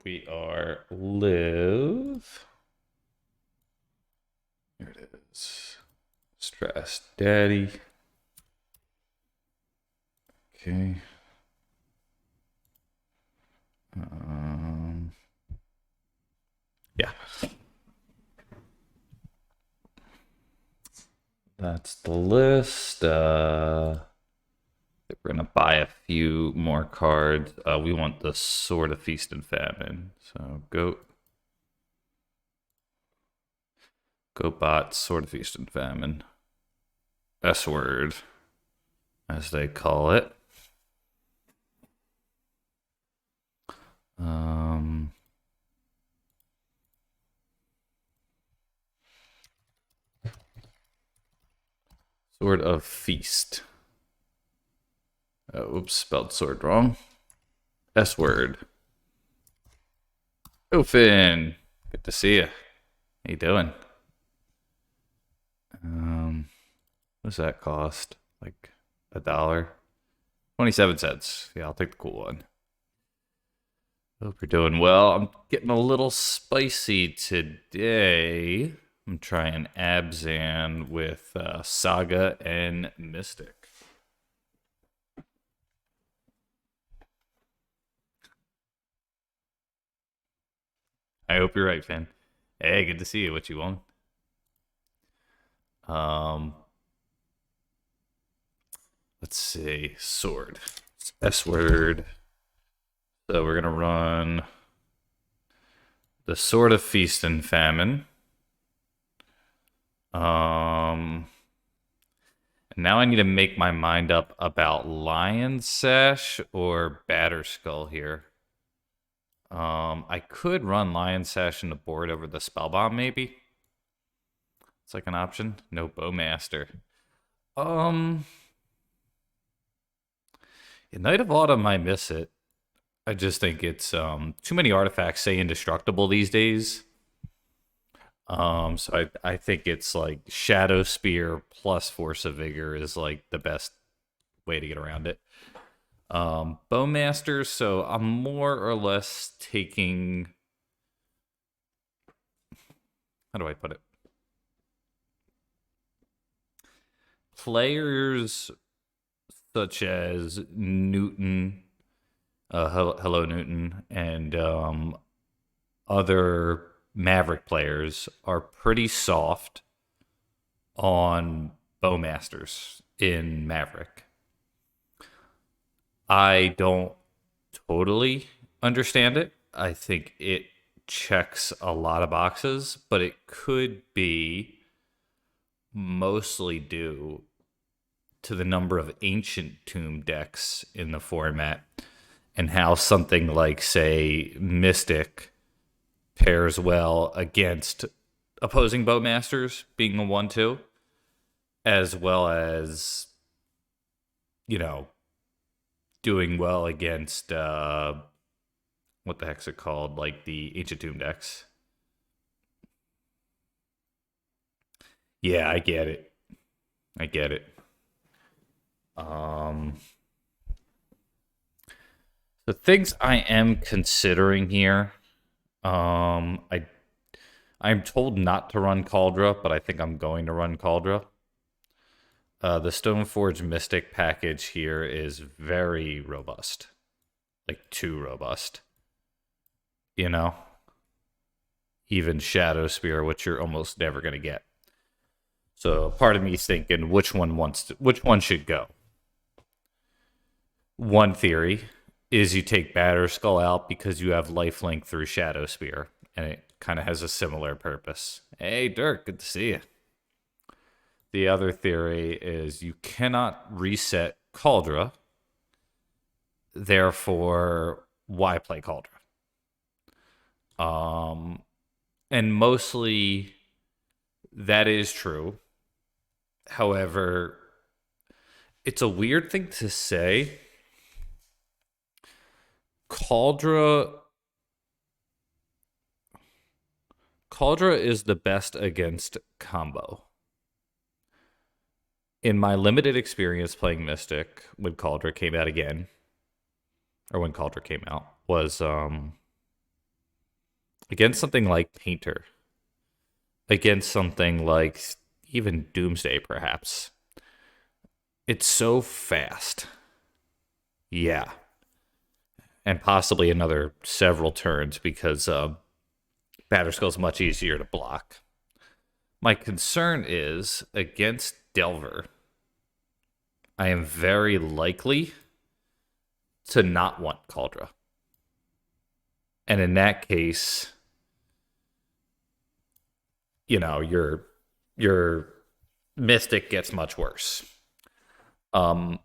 We are live. Here it is. Stress Daddy. Okay. Yeah. That's the list. We're gonna buy a few more cards. We want the Sword of Feast and Famine. So go bot Sword of Feast and Famine. S word, as they call it. Sword of Feast. Oops, spelled sword wrong. S word. Oh, Finn. Good to see you. How you doing? What's that cost? Like $1? 27 cents. Yeah, I'll take the cool one. Hope you're doing well. I'm getting a little spicy today. I'm trying Abzan with Saga and Mystic. I hope you're right, Finn. Hey, good to see you. What you want? Let's see. Sword. S word. So we're gonna run the Sword of Feast and Famine. Now I need to make my mind up about Lion Sash or Batterskull here. I could run Lion Sash in the board over the Spellbomb, maybe. It's like an option. No Bowmaster. In Night of Autumn, I miss it. I just think it's too many artifacts say indestructible these days. So I think it's like Shadow Spear plus Force of Vigor is like the best way to get around it. Bowmasters, so I'm more or less taking. How do I put it? Players such as Newton, Hello Newton, and other Maverick players are pretty soft on Bowmasters in Maverick. I don't totally understand it. I think it checks a lot of boxes, but it could be mostly due to the number of ancient tomb decks in the format and how something like, say, Mystic pairs well against opposing Bowmasters being a 1-2, as well as, doing well against, what the heck's it called? Like the Ancient Tomb decks. Yeah, I get it. I get it. The things I am considering here, I'm told not to run Cauldra, but I think I'm going to run Cauldra. The Stoneforge Mystic package here is very robust, like too robust. Even Shadow Spear, which you're almost never going to get. So part of me is thinking which one should go. One theory is you take Batterskull out because you have lifelink through Shadow Spear, and it kind of has a similar purpose. Hey, Dirk, good to see you. The other theory is you cannot reset Cauldra, therefore, why play Cauldra? And mostly that is true. However, it's a weird thing to say. Cauldra is the best against combo. In my limited experience playing Mystic, when Cauldra came out again, or when Cauldra came out, was against something like Painter, against something like even Doomsday, perhaps. It's so fast. Yeah. And possibly another several turns because Batterskull is much easier to block. My concern is against Delver, I am very likely to not want Cauldra. And in that case, your Mystic gets much worse. Um,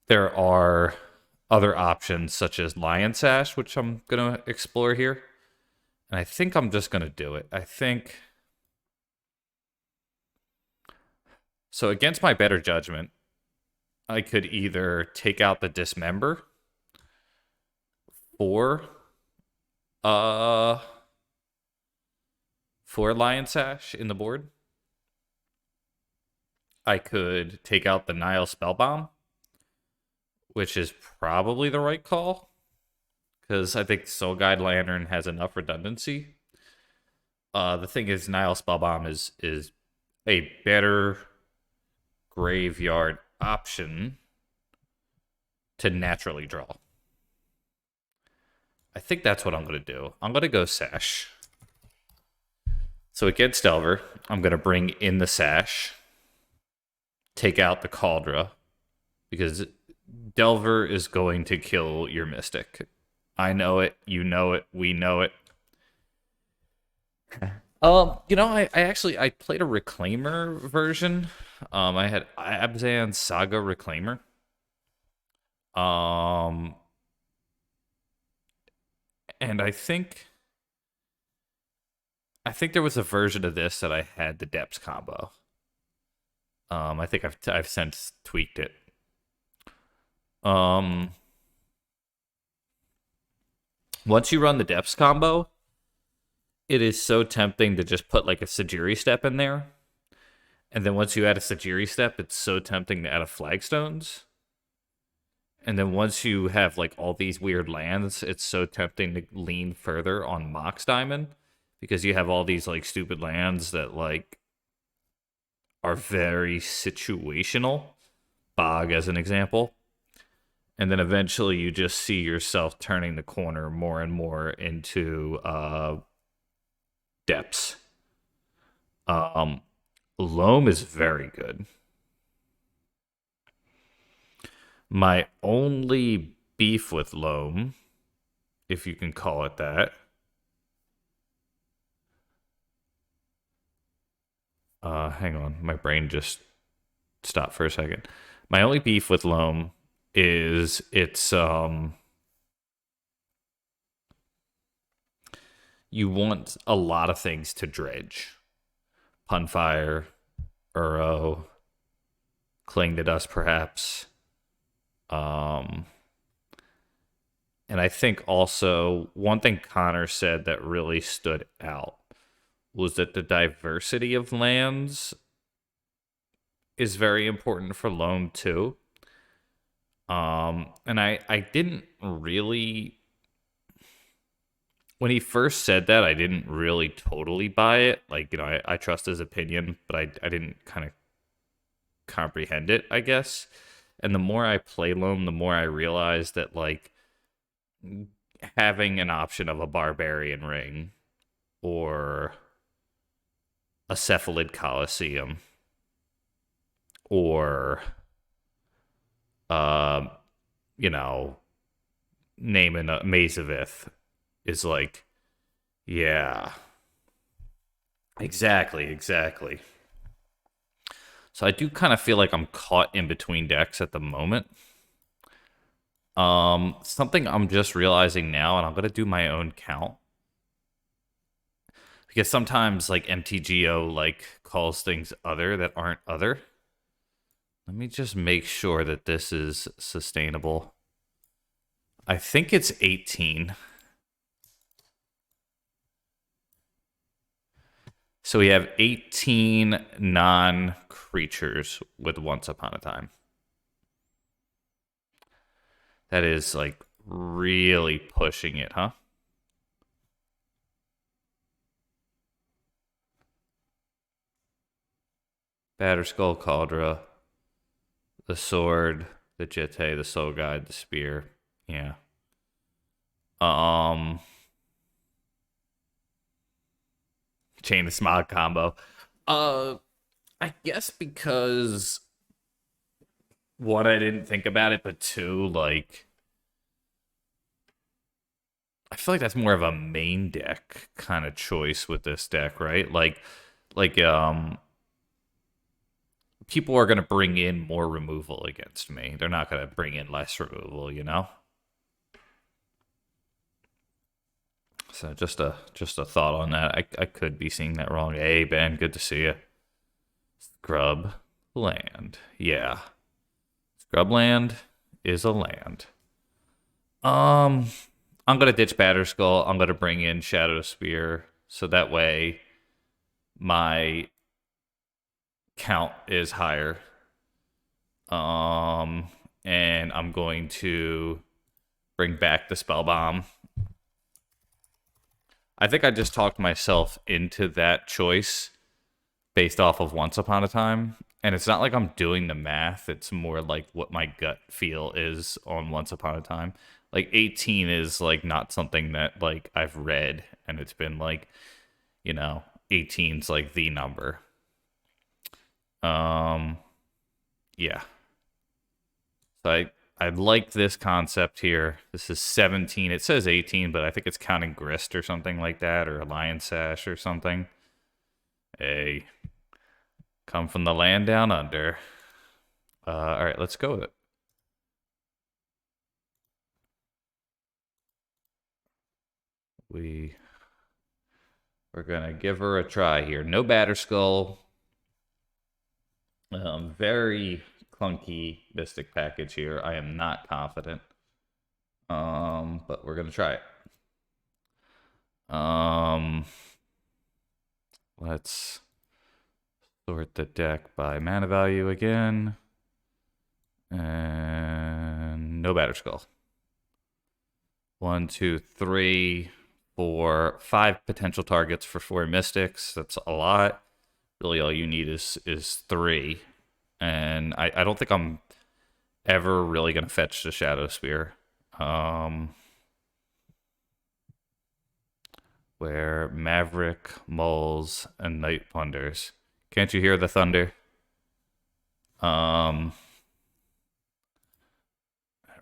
there are other options such as Lion Sash, which I'm gonna explore here. And I think I'm just gonna do it. I think so against my better judgment, I could either take out the Dismember or uh for Lion Sash in the board. I could take out the Nile Spellbomb, which is probably the right call because I think Soul Guide Lantern has enough redundancy. The thing is, Nile Spellbomb is a better graveyard option to naturally draw. I think that's what I'm going to do. I'm going to go Sash. So against Delver, I'm going to bring in the Sash, take out the Cauldra, because Delver is going to kill your Mystic. I know it, you know it, we know it. I played a Reclaimer version. I had Abzan Saga Reclaimer. And I think there was a version of this that I had the Depths combo. I think I've since tweaked it. Once you run the Depths combo, it is so tempting to just put like a Sajiri step in there. And then once you add a Sajiri step, it's so tempting to add a Flagstones. And then once you have like all these weird lands, it's so tempting to lean further on Mox Diamond because you have all these like stupid lands that like are very situational. Bog as an example. And then eventually you just see yourself turning the corner more and more into Depths. Loam is very good. My only beef with Loam, if you can call it that, hang on, my brain just stopped for a second. My only beef with Loam is you want a lot of things to dredge. Punfire, Uro, Cling to Dust, perhaps. And I think also one thing Connor said that really stood out was that the diversity of lands is very important for Loam too. And I didn't really, when he first said that, I didn't really totally buy it. Like, I trust his opinion, but I didn't kind of comprehend it, I guess. And the more I play Loam, the more I realize that, like, having an option of a Barbarian Ring or a Cephalid Coliseum or, you know, naming a Maze of Ith is like, yeah, exactly. So I do kind of feel like I'm caught in between decks at the moment. Something I'm just realizing now, and I'm gonna do my own count because sometimes like MTGO like calls things other that aren't other. Let me just make sure that this is sustainable. I think it's 18. So we have 18 non-creatures with Once Upon a Time. That is like really pushing it, huh? Batterskull, Cauldra, the sword, the Jete, the soul guide, the spear. Yeah. Um, Chain of Smog combo. Uh, I guess because one, I didn't think about it, but two, like I feel like that's more of a main deck kind of choice with this deck, right? Like people are gonna bring in more removal against me. They're not gonna bring in less removal, you know? So just a thought on that. I could be seeing that wrong. Hey Ben, good to see you. Scrub land. Yeah. Scrubland is a land. Um, I'm gonna ditch Batterskull. I'm gonna bring in Shadow Spear, so that way my count is higher. Um, and I'm going to bring back the Spell Bomb. I think I just talked myself into that choice based off of Once Upon a Time. And it's not like I'm doing the math, it's more like what my gut feel is on Once Upon a Time. Like 18 is like not something that like I've read, and it's been like, you know, 18's like the number. Um yeah. So I like this concept here. This is 17. It says 18, but I think it's counting Grist or something like that, or a Lion Sash or something. Hey, come from the land down under. All right, let's go with it. We're gonna give her a try here. No Batterskull. Very clunky Mystic package here. I am not confident. But we're gonna try it. Um, let's sort the deck by mana value again. And no Batterskull. 1, 2, 3, 4, 5 potential targets for 4 Mystics. That's a lot. Really, all you need is 3. And I don't think I'm ever really gonna fetch the Shadow Spear. Where Maverick, Moles, and Night Plunders. Can't you hear the thunder? All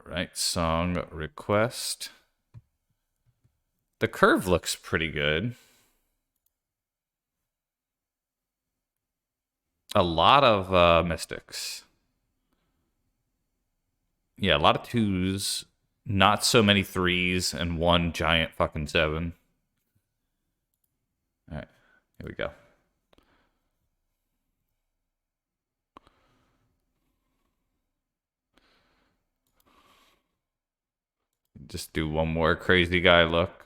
right, song request. The curve looks pretty good. A lot of Mystics. Yeah, a lot of 2s. Not so many 3s, and one giant fucking 7. All right, here we go. Just do one more crazy guy look.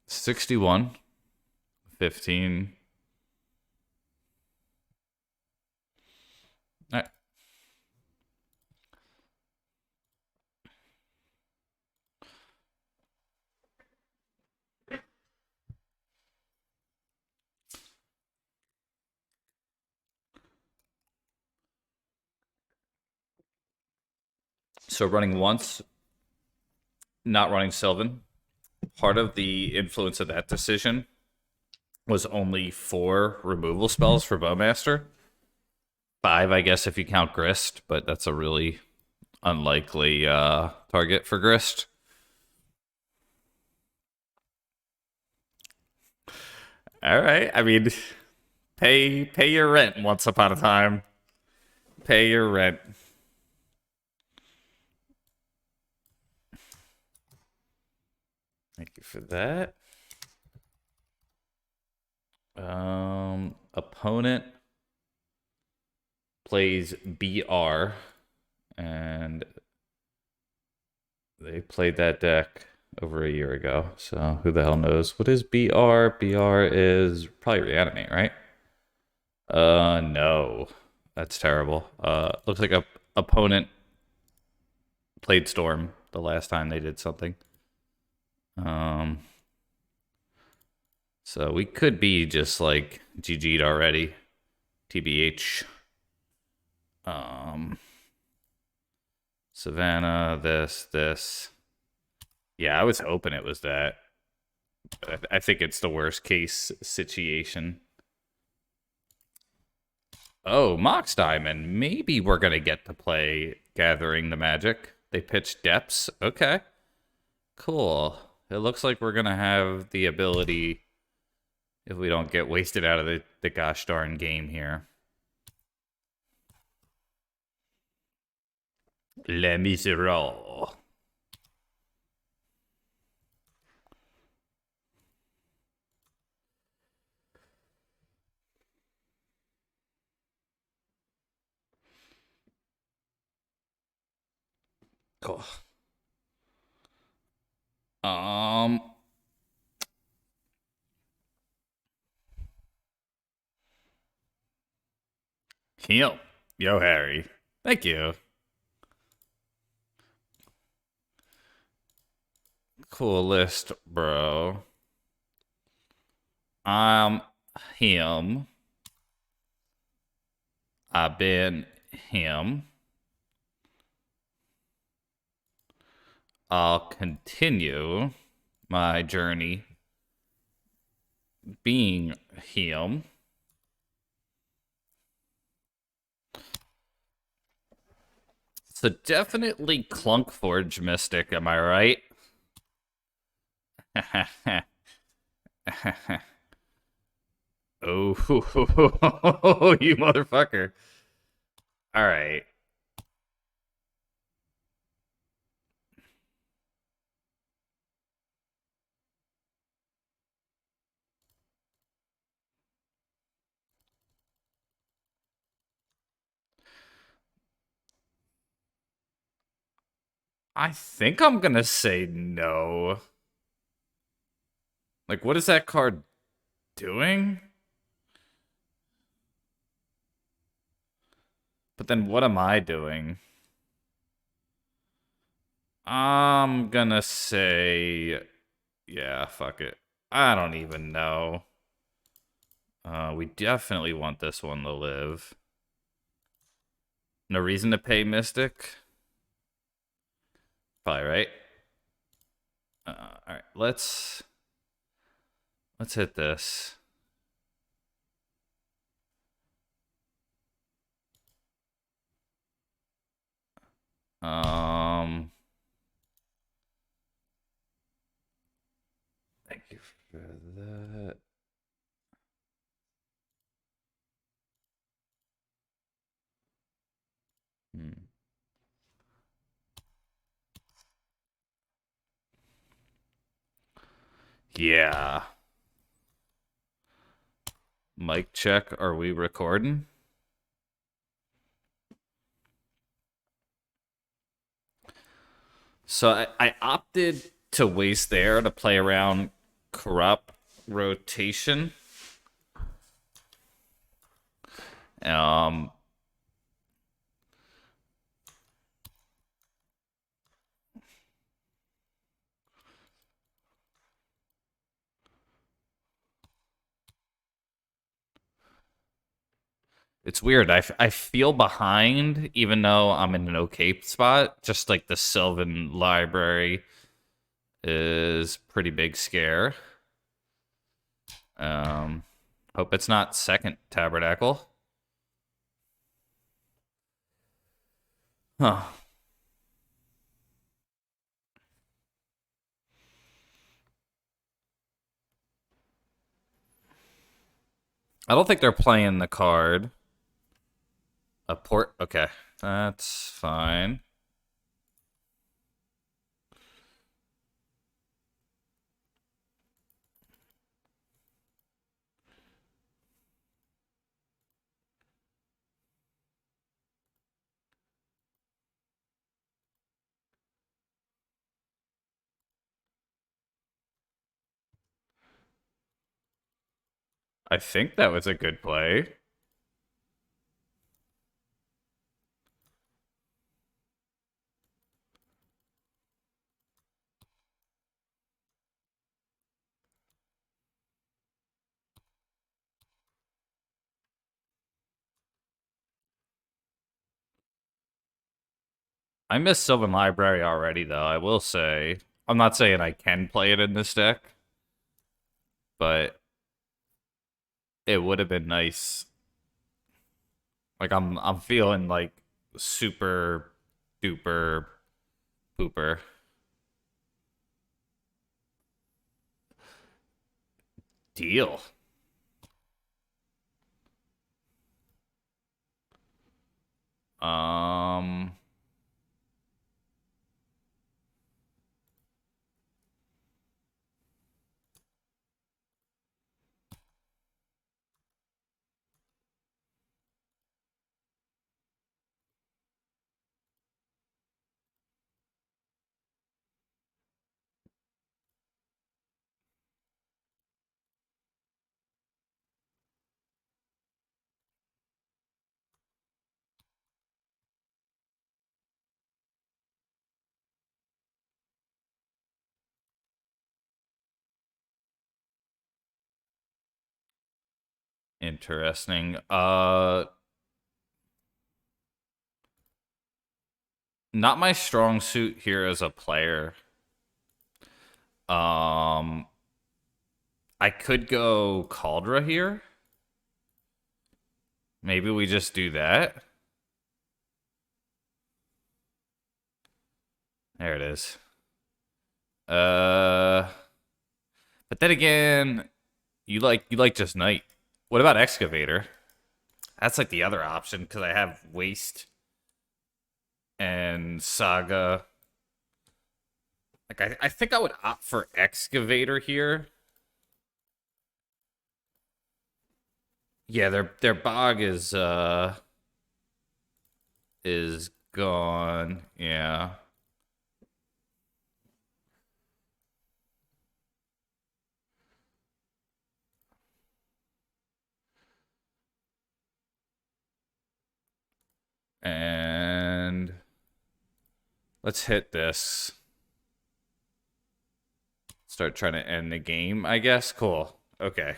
61, 15. All right. So running once, not running Sylvan. Part of the influence of that decision was only 4 removal spells for Bowmaster. 5, I guess, if you count Grist, but that's a really unlikely target for Grist. All right, I mean, pay your rent. Once upon a time, pay your rent. Thank you for that. Opponent plays BR, and they played that deck over a year ago. So who the hell knows? What is BR? BR is probably Reanimate, right? No. That's terrible. Looks like a opponent played Storm the last time they did something. So we could be just like GG'd already. TBH. Savannah, this. Yeah, I was hoping it was that. I think it's the worst case situation. Oh, Mox Diamond. Maybe we're going to get to play Gathering the Magic. They pitched Depths. Okay. Cool. It looks like we're going to have the ability, if we don't get wasted out of the gosh darn game here. Les Miserables. Cool. Um, Heal. Yo, Harry. Thank you. Cool list, bro. I'm him. I've been him. I'll continue my journey being him. So definitely Stoneforge Mystic, am I right? Oh, you motherfucker. All right. I think I'm gonna say no. Like, what is that card doing? But then what am I doing? I'm gonna say, yeah, fuck it. I don't even know. We definitely want this one to live. No reason to pay Mystic. Probably right. All right, let's hit this. Um, Thank you for that. Hmm. Yeah. Mic check. Are we recording? So I opted to waste there to play around corrupt rotation. Um, it's weird. I feel behind, even though I'm in an okay spot. Just like the Sylvan Library is pretty big scare. Um, Hope it's not second Tabernacle. Huh. I don't think they're playing the card. A port. Okay, that's fine. I think that was a good play. I miss Sylvan Library already, though. I will say, I'm not saying I can play it in this deck, but it would have been nice. Like I'm feeling like super duper pooper. Deal. Um, Interesting. Not my strong suit here as a player. Um, I could go Caldra here. Maybe we just do that. There it is. Uh, but then again, you like just Knight. What about Excavator? That's like the other option because I have Waste and Saga. Like I think I would opt for Excavator here. Yeah, their bog is gone. Yeah. And let's hit this. Start trying to end the game, I guess. Cool. Okay.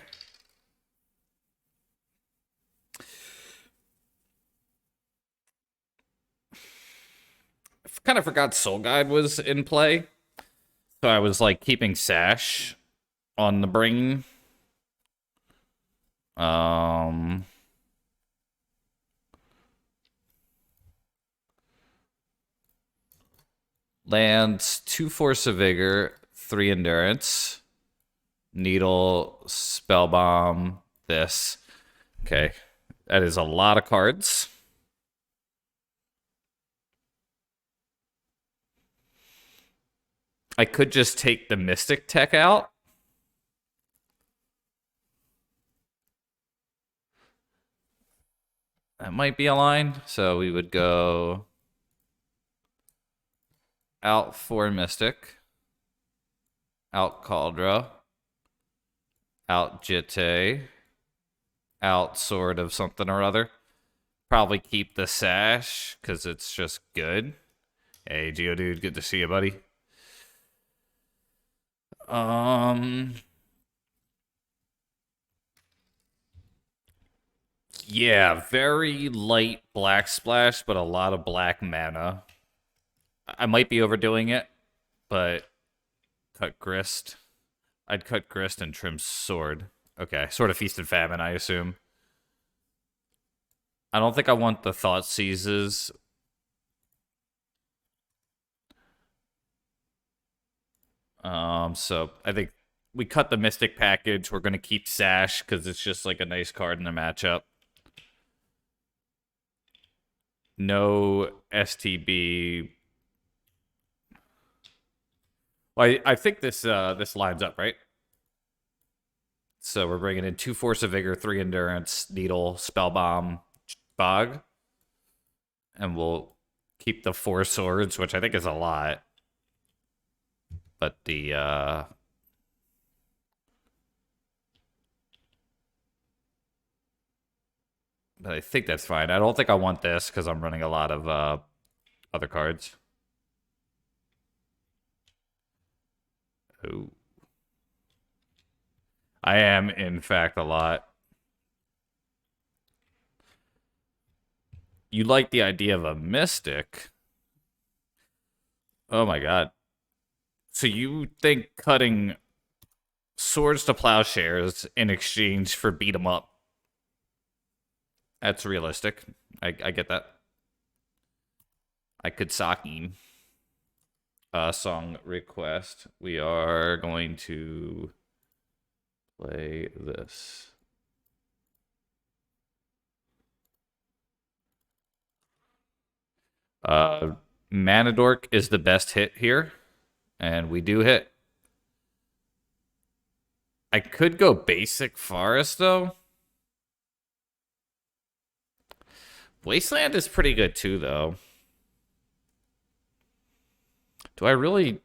I kind of forgot Soul Guide was in play. So I was like keeping Sash on the brain. Um Lands 2 Force of Vigor, 3 Endurance, Needle, Spellbomb, this. Okay. That is a lot of cards. I could just take the Mystic Tech out. That might be a line. So we would go out 4 Mystic, out Caldra, out Jitte, out Sword of something or other. Probably keep the Sash because it's just good. Hey, Geodude, good to see you, buddy. Um, yeah, very light black splash, but a lot of black mana. I might be overdoing it, but cut grist. I'd cut grist and trim sword. Okay, sort of feast and famine, I assume. I don't think I want the thought seizes. So I think we cut the mystic package. We're gonna keep Sash because it's just like a nice card in the matchup. No STB. Well, I think this lines up, right? So we're bringing in 2 Force of Vigor, 3 Endurance, Needle, Spellbomb, Bog, and we'll keep the 4 Swords, which I think is a lot. But but I think that's fine. I don't think I want this because I'm running a lot of other cards. Ooh. I am, in fact, a lot. You like the idea of a Mystic. Oh my god. So you think cutting swords to plowshares in exchange for beat 'em up? That's realistic. I get that. I could Sakin. Song request. We are going to play this. Manadork is the best hit here, and we do hit. I could go basic forest though. Wasteland is pretty good too, though. Do I really?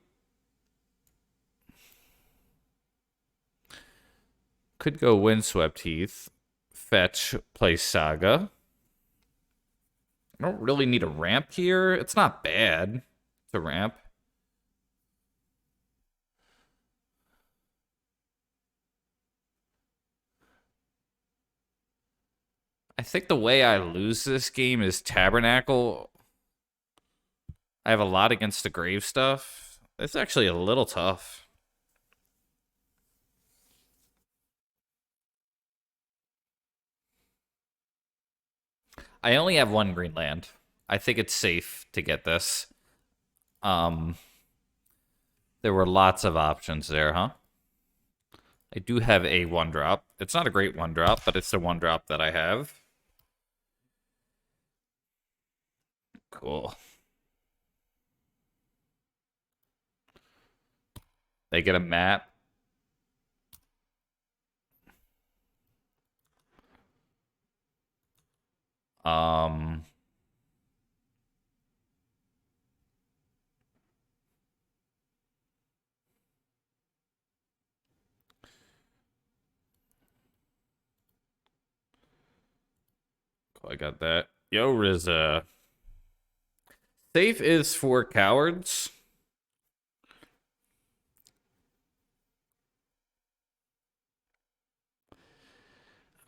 Could go Windswept Heath. Fetch, play Saga. I don't really need a ramp here. It's not bad. It's a ramp. I think the way I lose this game is Tabernacle. I have a lot against the grave stuff. It's actually a little tough. I only have one green land. I think it's safe to get this. Um, there were lots of options there, huh? I do have a 1-drop. It's not a great 1-drop, but it's the 1-drop that I have. Cool. They get a map. Um, cool, I got that. Yo, Rizza. Safe is for cowards.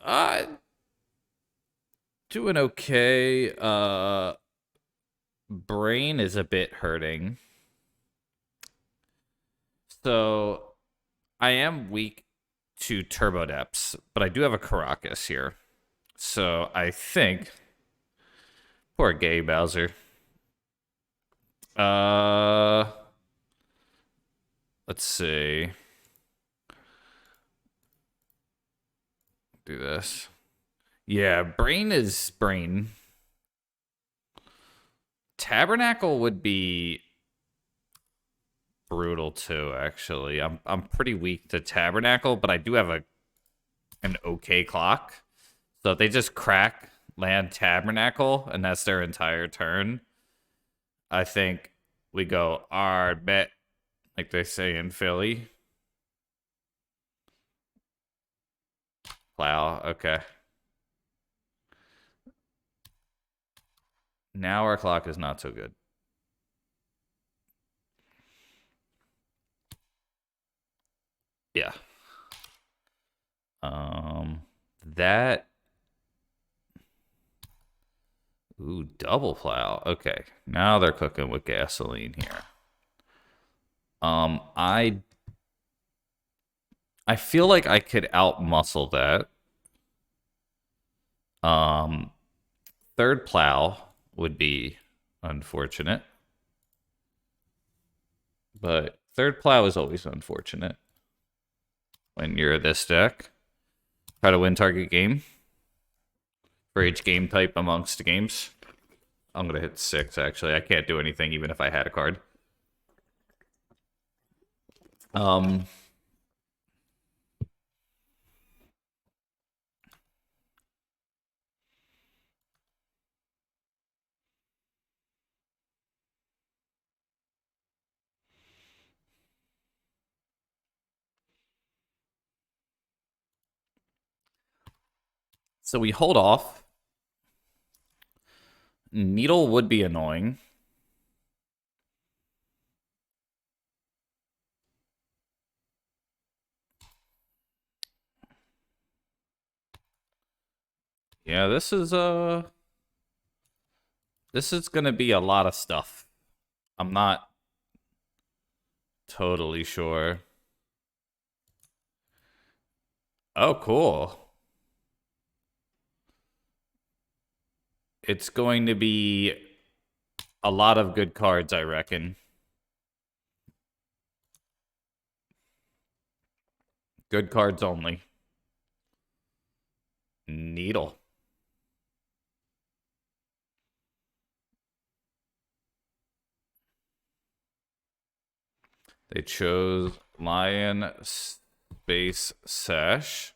Uh, doing okay. Brain is a bit hurting. So I am weak to Turbo Depths, but I do have a Caracas here. So I think poor gay Bowser. Uh let's see. Do this. Yeah, Brain is Brain. Tabernacle would be brutal too, actually. I'm pretty weak to Tabernacle, but I do have an okay clock. So if they just crack land Tabernacle and that's their entire turn, I think we go bet, like they say in Philly. Plow, okay. Now our clock is not so good. Yeah. That. Ooh, double plow. Okay, now they're cooking with gasoline here. I feel like I could outmuscle that. Third plow would be unfortunate, but third plow is always unfortunate when you're this deck. Try to win target game for each game type amongst the games. I'm gonna hit 6, actually. I can't do anything even if I had a card. So we hold off. Needle would be annoying. Yeah, this is gonna be a lot of stuff. I'm not totally sure. Oh, cool. It's going to be a lot of good cards, I reckon. Good cards only. Needle. They chose Lion Space Sesh.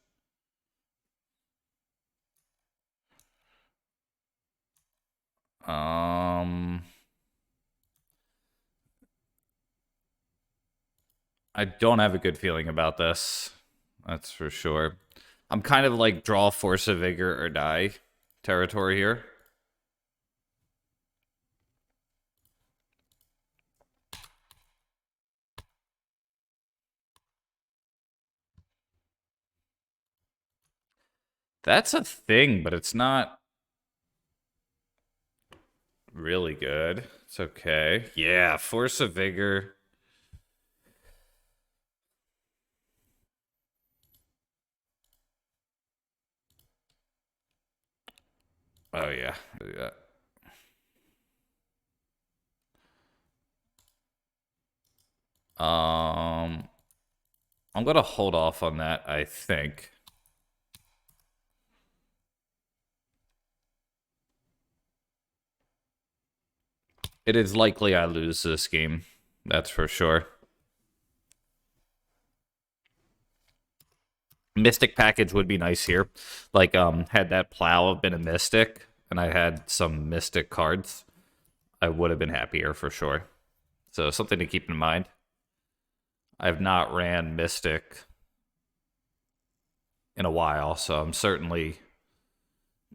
I don't have a good feeling about this. That's for sure. I'm kind of like draw Force of Vigor or die territory here. That's a thing, but it's not really good. It's okay. Yeah, Force of Vigor. Oh, yeah. Yeah. I'm gonna hold off on that, I think. It is likely I lose this game. That's for sure. Mystic package would be nice here. Like, had that plow been a Mystic and I had some Mystic cards, I would have been happier for sure. So something to keep in mind. I have not ran Mystic in a while, so I'm certainly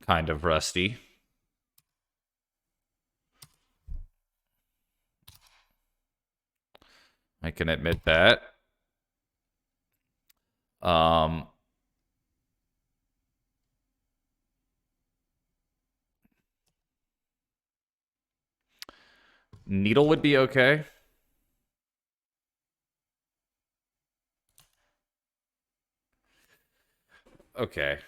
kind of rusty. I can admit that. Needle would be okay. Okay.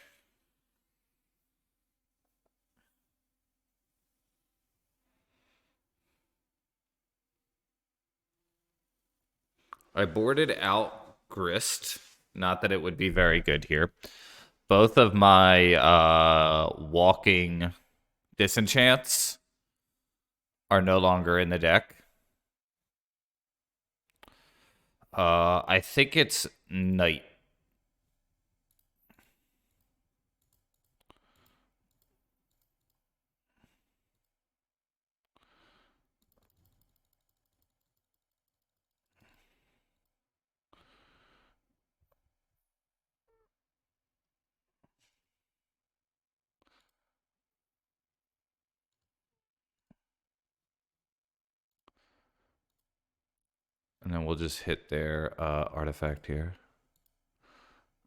I boarded out Grist. Not that it would be very good here. Both of my walking disenchants are no longer in the deck. I think it's Night. And then we'll just hit their artifact here.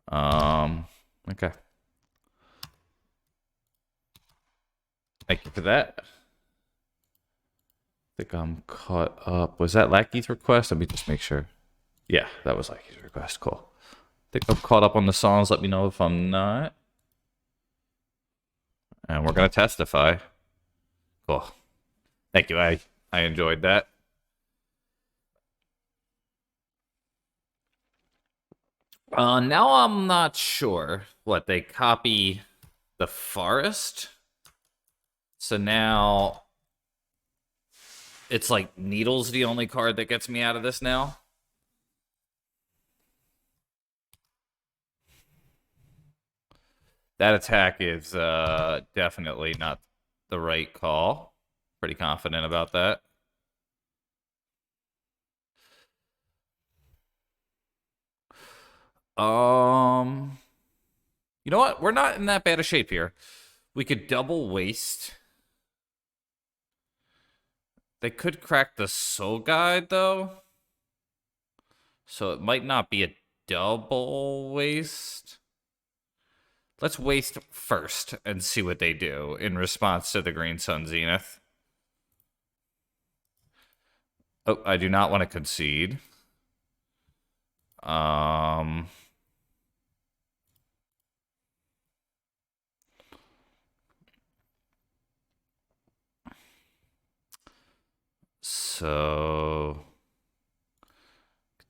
Okay. Thank you for that. I think I'm caught up. Was that Lackey's request? Let me just make sure. Yeah, that was Lackey's request. Cool. I think I'm caught up on the songs. Let me know if I'm not. And we're going to testify. Cool. Thank you. I enjoyed that. Now I'm not sure. What, they copy the forest? So now it's like Needle's the only card that gets me out of this now. That attack is definitely not the right call. Pretty confident about that. You know what? We're not in that bad a shape here. We could double waste. They could crack the Soul Guide, though. So it might not be a double waste. Let's waste first and see what they do in response to the Green Sun Zenith. Oh, I do not want to concede. Um, so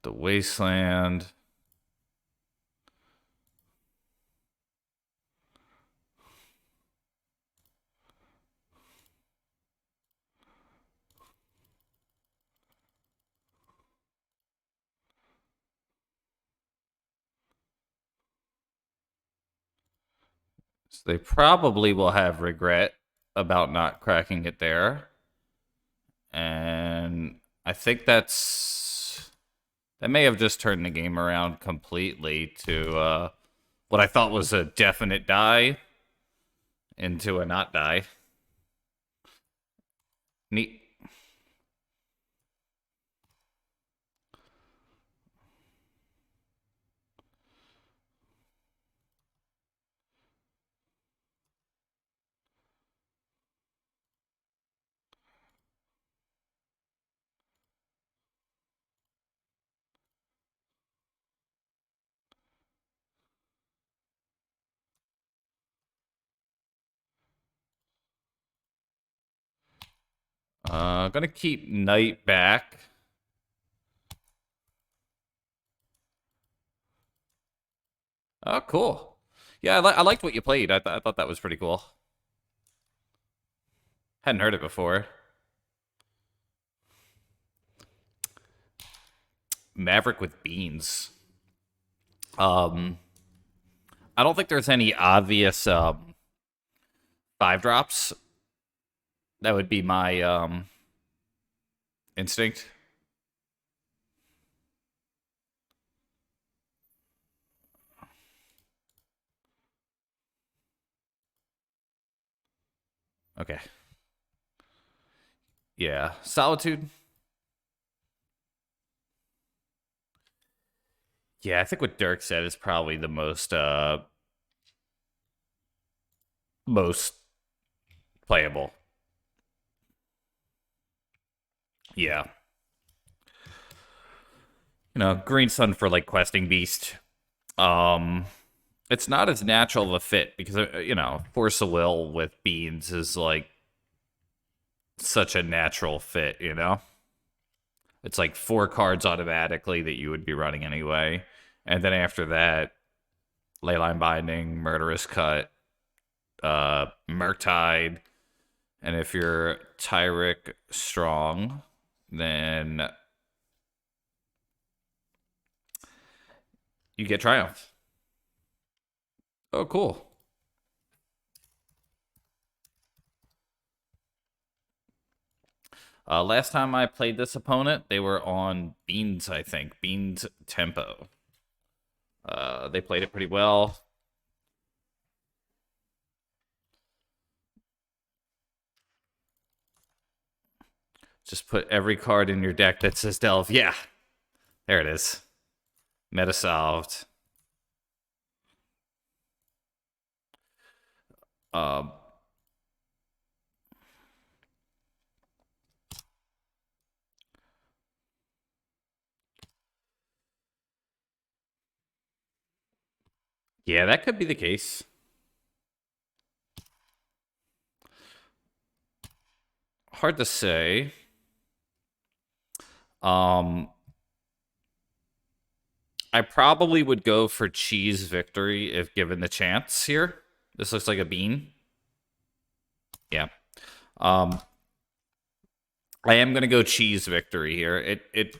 the Wasteland. So they probably will have regret about not cracking it there. And I think that may have just turned the game around completely to what I thought was a definite die into a not die. Neat. Gonna keep Knight back. Oh, cool. Yeah, I liked what you played. I thought that was pretty cool. Hadn't heard it before. Maverick with beans. Um, I don't think there's any obvious 5 drops. That would be my instinct. Okay. Yeah, Solitude. Yeah, I think what Dirk said is probably the most playable. Yeah. Green Sun for like questing beast. Um it's not as natural of a fit because Force of Will with beans is like such a natural fit. It's like 4 cards automatically that you would be running anyway. And then after that, Leyline Binding, Murderous Cut, Murktide, and if you're Tyric strong, then you get Triumph. Oh, cool. Last time I played this opponent, they were on Beans, I think. Beans Tempo. They played it pretty well. Just put every card in your deck that says Delve. Yeah, there it is. Meta solved. Um, yeah, that could be the case. Hard to say. Um, I probably would go for Cheese Victory if given the chance here. This looks like a bean. Yeah. Um, I am gonna go Cheese Victory here. It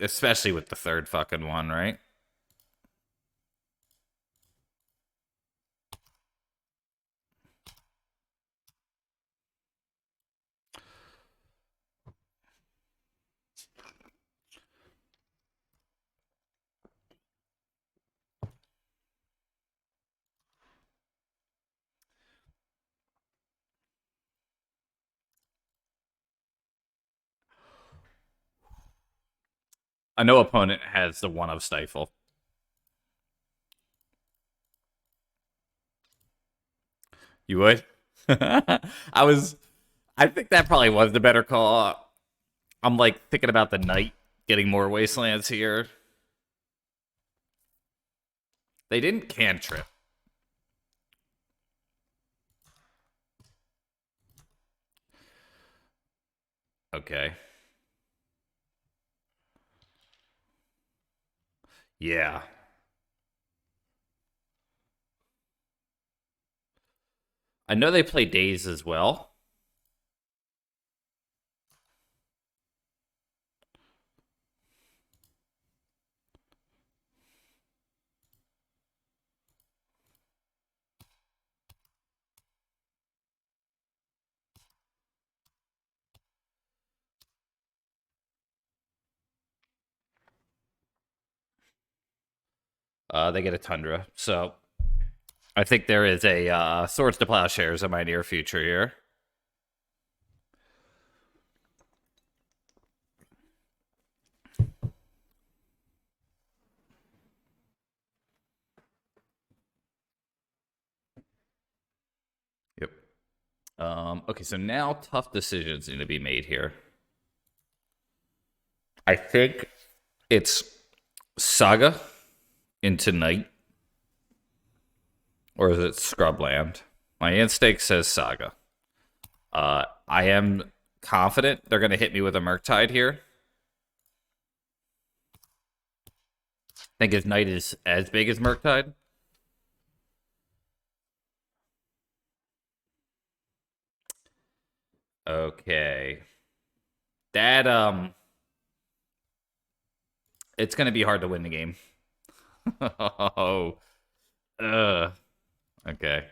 especially with the third fucking one, right? I know opponent has the one of Stifle. You would? I think that probably was the better call. I'm like thinking about the Knight getting more Wastelands here. They didn't cantrip. Okay. Yeah. I know they play Days as well. They get a Tundra. So I think there is a Swords to Plowshares in my near future here. Yep. Okay, so now tough decisions need to be made here. I think it's Saga into Night, or is it Scrubland? My instinct says Saga. I am confident they're going to hit me with a Murktide here. Think his Night is as big as Murktide. Okay. That it's gonna be hard to win the game. Oh. Okay.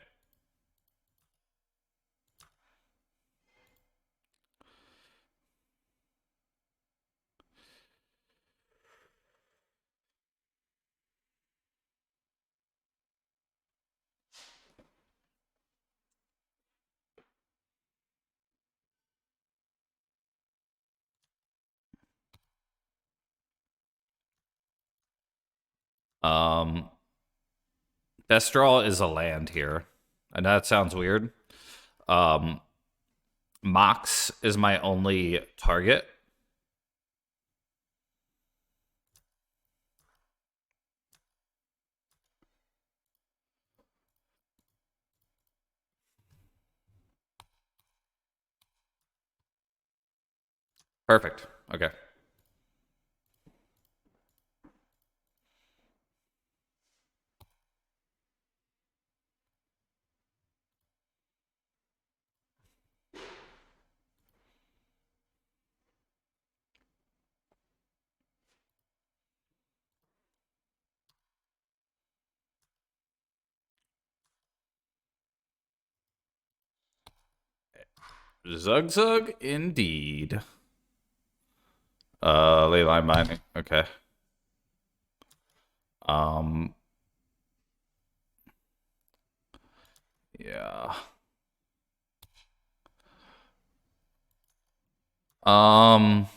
Um Best draw is a land here. I know that sounds weird. Um Mox is my only target. Perfect. Okay. Zug Zug indeed. Leyline mining. Okay. Um yeah. Um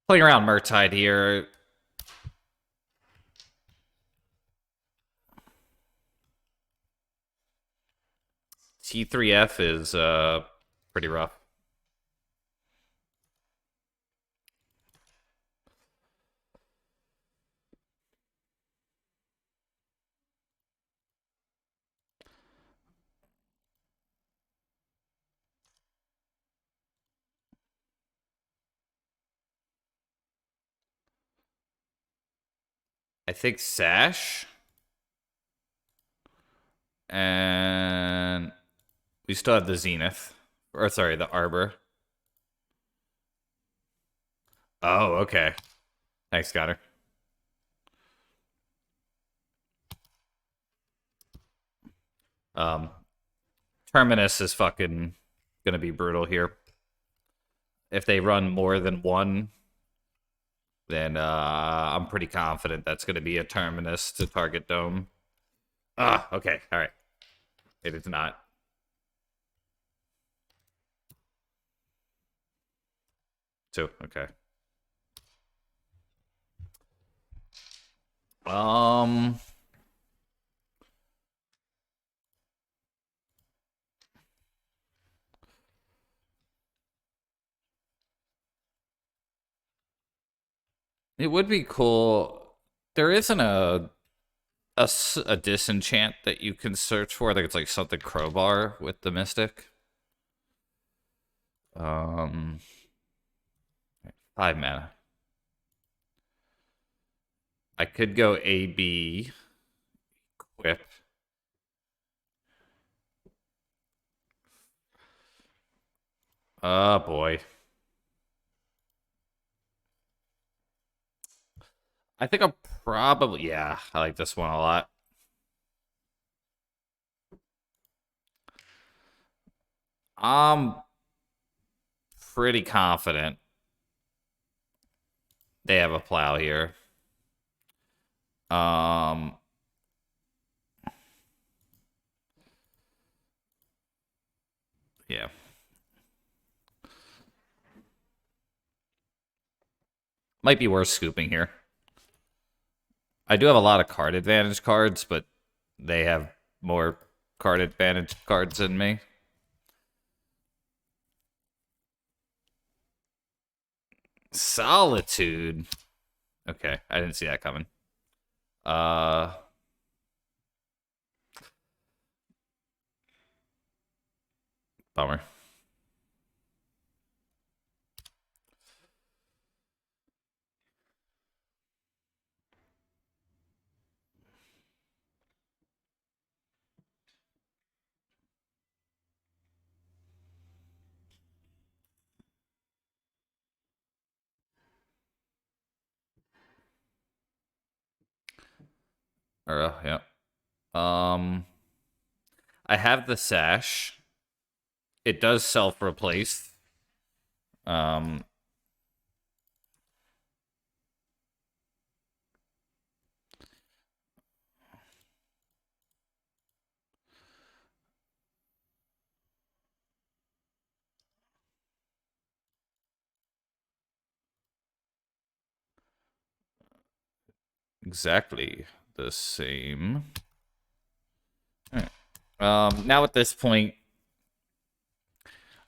Playing around Murktide here. T3F is pretty rough. I think Sash. And we still have the Zenith. Or sorry, the Arbor. Oh, okay. Thanks, Connor. Um Terminus is fucking gonna be brutal here. If they run more than one, then I'm pretty confident that's gonna be a Terminus to target Dome. Ah, okay, alright. It is not. Two, okay. Um It would be cool. There isn't a disenchant that you can search for. I think it's like something crowbar with the mystic. 5 mana. I could go AB, equip. Oh boy. I think I'm probably, yeah, I like this one a lot. I'm pretty confident they have a plow here. Um, yeah. Might be worth scooping here. I do have a lot of card advantage cards, but they have more card advantage cards than me. Solitude. Okay, I didn't see that coming. Bummer. Yeah. I have the sash. It does self-replace. Um, exactly the same. All right. Now at this point,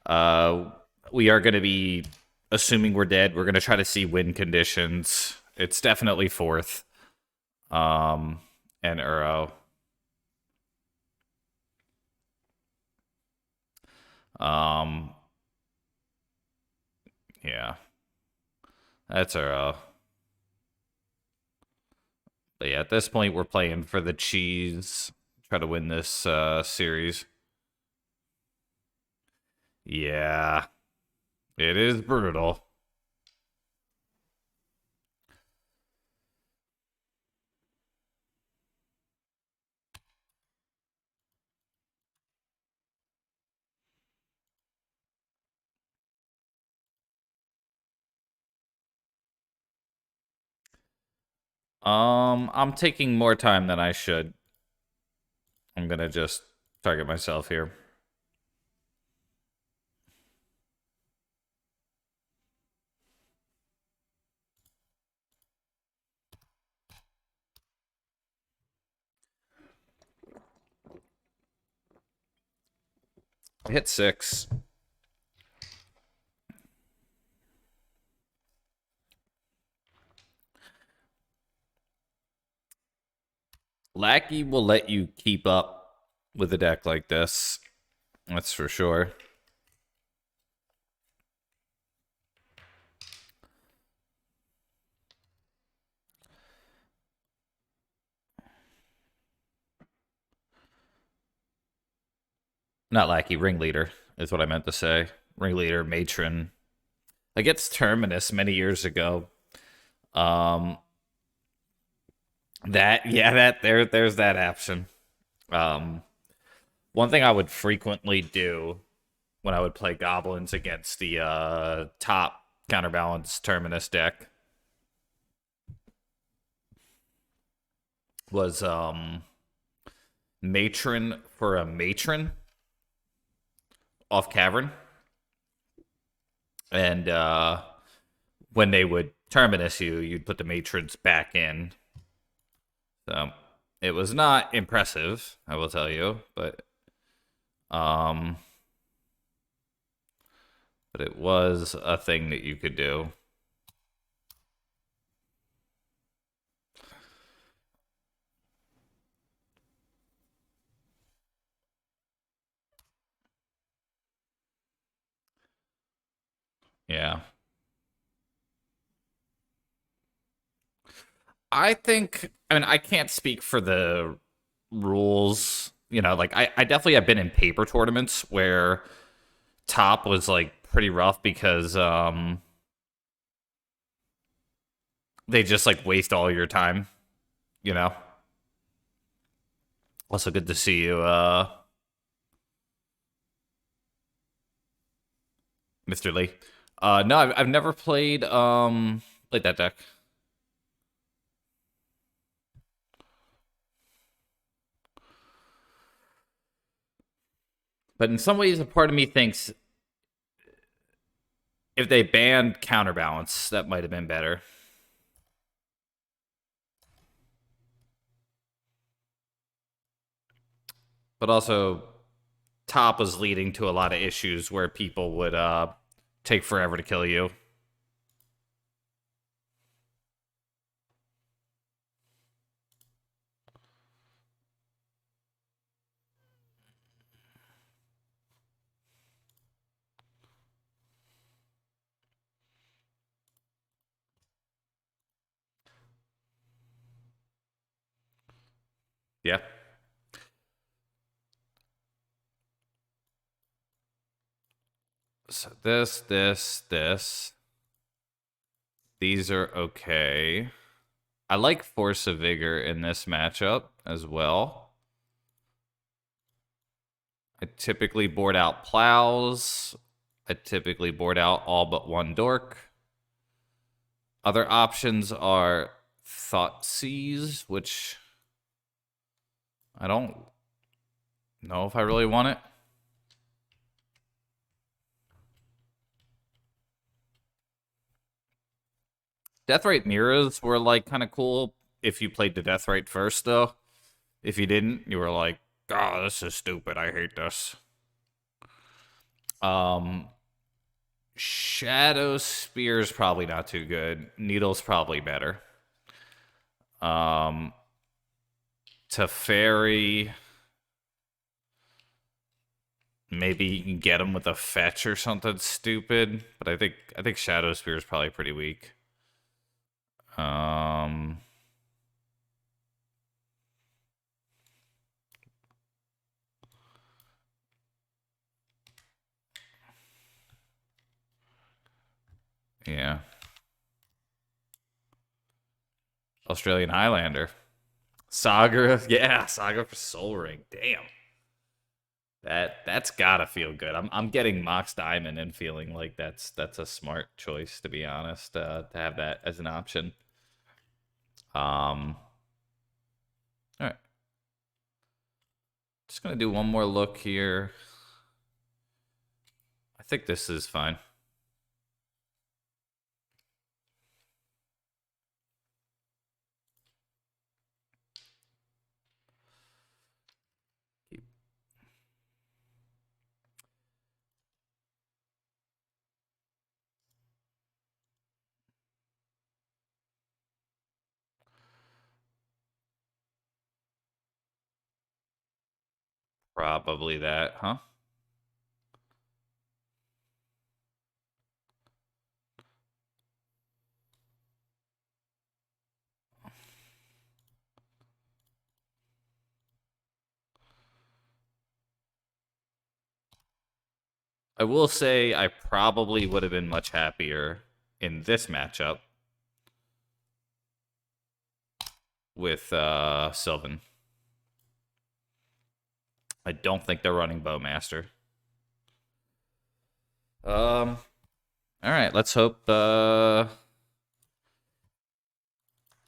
uh, we are going to be assuming we're dead. We're going to try to see win conditions. It's definitely fourth. And Uro. Um, yeah, that's Uro. But yeah, at this point, we're playing for the cheese. Try to win this series. Yeah, it is brutal. I'm taking more time than I should. I'm gonna just target myself here. I hit 6. Lackey will let you keep up with a deck like this. That's for sure. Not Lackey, Ringleader is what I meant to say. Ringleader, Matron. Against Terminus many years ago. Um, there's that option. One thing I would frequently do when I would play Goblins against the top counterbalance Terminus deck was Matron for a Matron off Cavern. And when they would Terminus you, you'd put the Matrons back in. So it was not impressive, I will tell you, um but it was a thing that you could do. Yeah. I mean, I can't speak for the rules. You know, like I definitely have been in paper tournaments where top was like pretty rough because they just like waste all your time, you know. Also good to see you, Mr. Lee. No, I've never played that deck. But in some ways a part of me thinks if they banned counterbalance, that might have been better. But also top was leading to a lot of issues where people would take forever to kill you. Yeah. So this. These are okay. I like Force of Vigor in this matchup as well. I typically board out Plows. I typically board out all but one Dork. Other options are Thoughtseize, which I don't know if I really want it. Deathrite Mirrors were like kind of cool if you played the Deathrite first, though. If you didn't, you were like, "Oh, this is stupid. I hate this." Um, Shadow Spear's probably not too good. Needle's probably better. Um, Teferi, maybe you can get him with a fetch or something stupid, but I think Shadow Spear is probably pretty weak. Um, yeah, Australian Highlander, Saga, yeah, Saga for Soul Ring. Damn, that's gotta feel good. I'm getting Mox Diamond and feeling like that's a smart choice, to be honest, to have that as an option. All right, just gonna do one more look here. I think this is fine. Probably that, huh? I will say I probably would have been much happier in this matchup with Sylvan. I don't think they're running Bowmaster. All right, let's hope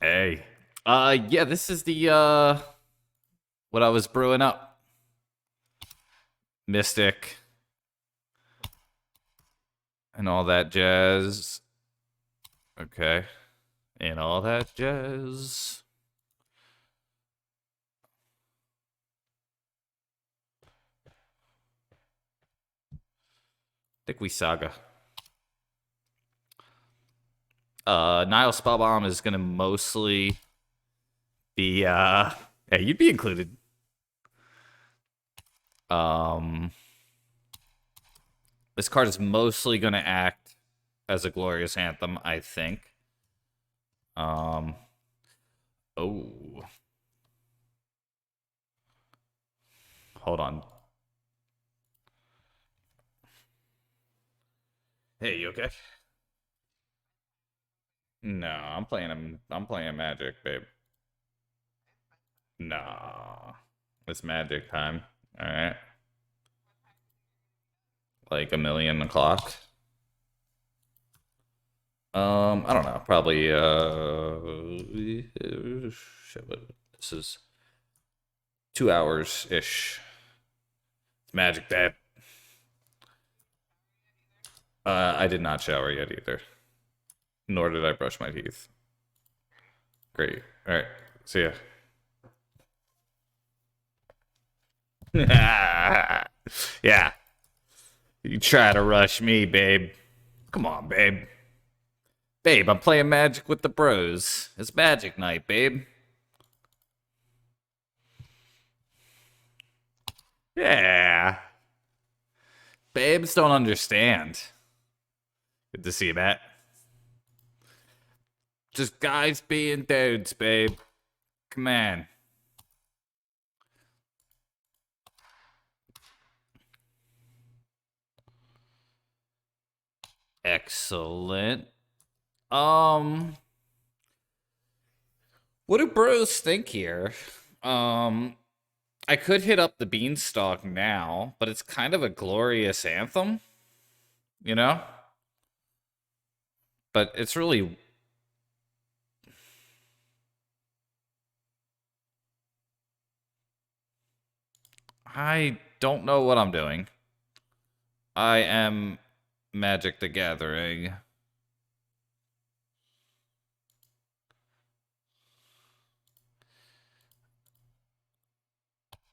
hey. Yeah, this is the what I was brewing up. Mystic and all that jazz. Okay. And all that jazz. I think we saga. Nile Spellbomb is gonna mostly be hey, you'd be included. Um, this card is mostly gonna act as a glorious anthem, I think. Um, oh, hold on. Hey, you okay? No, I'm playing Magic, babe. Nah, it's Magic time. All right, like a million o'clock. I don't know. Probably. Shit, this is 2 hours ish. It's Magic, babe. I did not shower yet either. Nor did I brush my teeth. Great. All right. See ya. Yeah. You try to rush me, babe. Come on, babe. Babe, I'm playing Magic with the bros. It's Magic night, babe. Yeah. Babes don't understand. Good to see you, Matt. Just guys being dudes, babe. Come on. Excellent. What do bros think here? Um, I could hit up the beanstalk now, but it's kind of a glorious anthem, you know? But it's really I don't know what I'm doing. I am Magic the Gathering.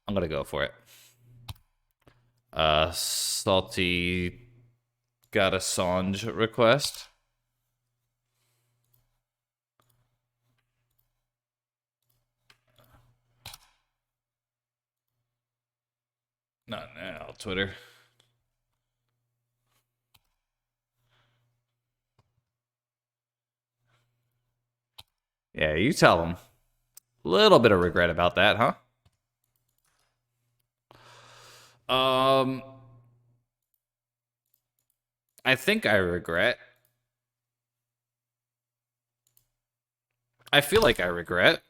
I'm gonna go for it. Salty got a Songe request. Not now, Twitter. Yeah, you tell them. Little bit of regret about that, huh? Um, I think I regret. I feel like I regret.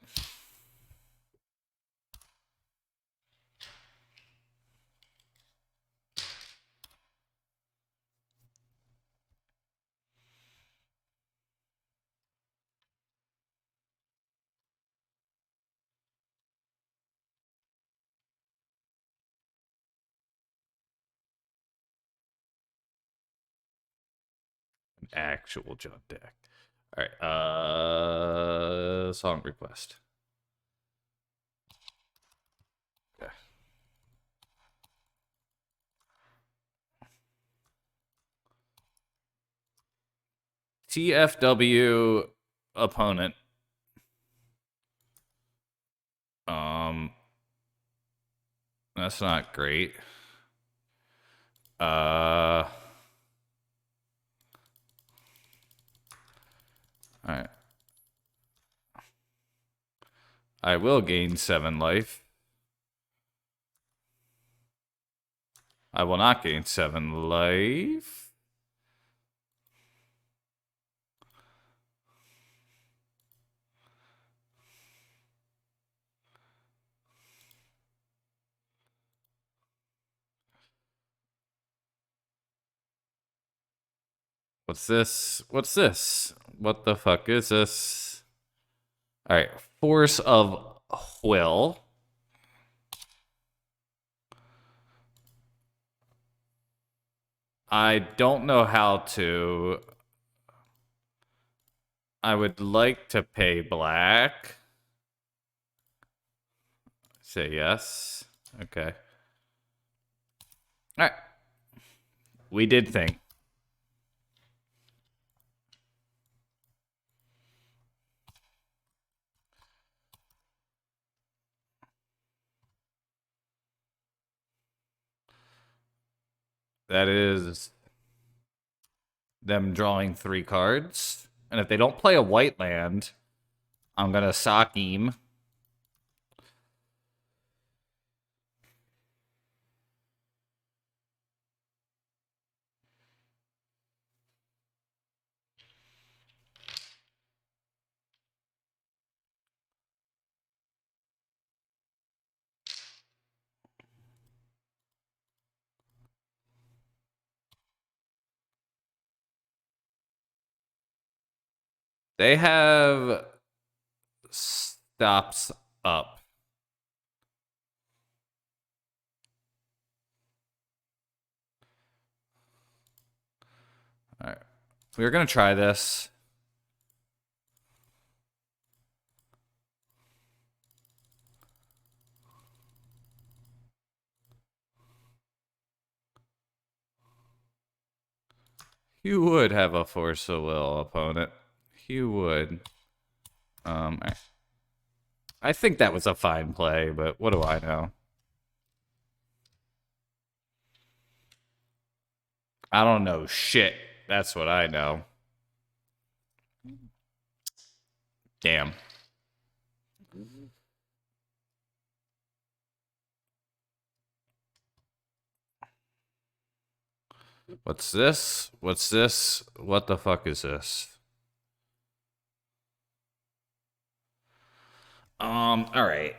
An actual junk deck. All right. Song request. Okay. TFW opponent. Um, that's not great. All right. I will gain 7 life. I will not gain 7 life. What's this? What's this? What the fuck is this? All right. Force of Will. I don't know how to. I would like to pay black. Say yes. Okay. All right. We did think. That is them drawing 3 cards. And if they don't play a white land, I'm going to sock him. They have stops up. All right. We're going to try this. You would have a force of will opponent. You would. I think that was a fine play, but what do I know? I don't know shit. That's what I know. Damn. What's this? What's this? What the fuck is this? All right.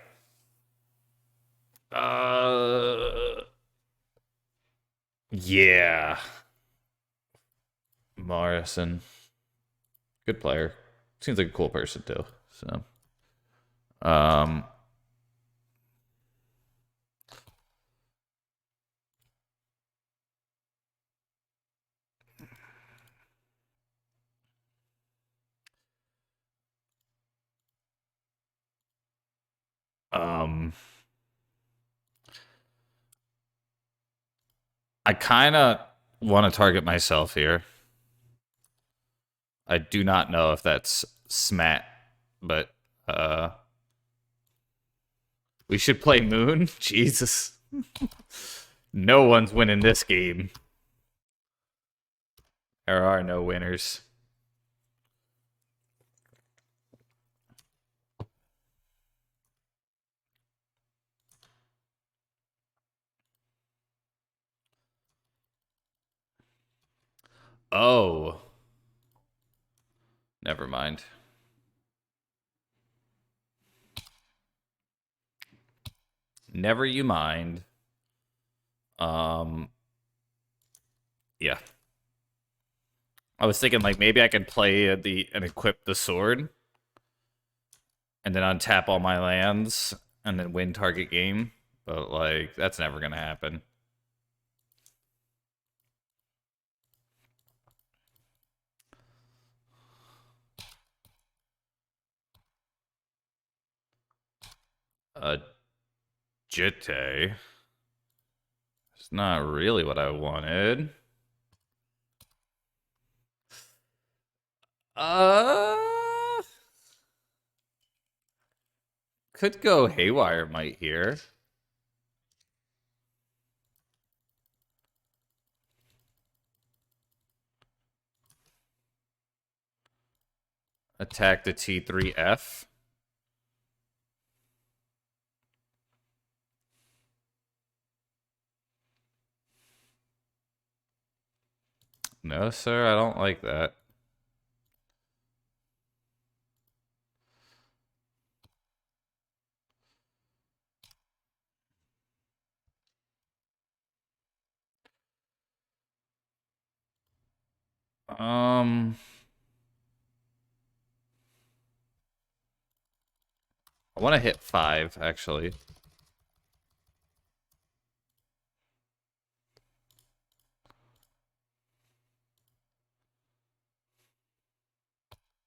Yeah. Morrison. Good player. Seems like a cool person too. So, um, um, I kind of want to target myself here. I do not know if that's smat, but we should play Moon. Jesus. No one's winning this game. There are no winners. Oh. Never mind. Never you mind. Yeah. I was thinking like maybe I could play and equip the sword and then untap all my lands and then win target game, but like that's never gonna happen. Jitte. It's not really what I wanted. Could go Haywire Might here. Attack the T3F. No, sir, I don't like that. I want to hit 5, actually.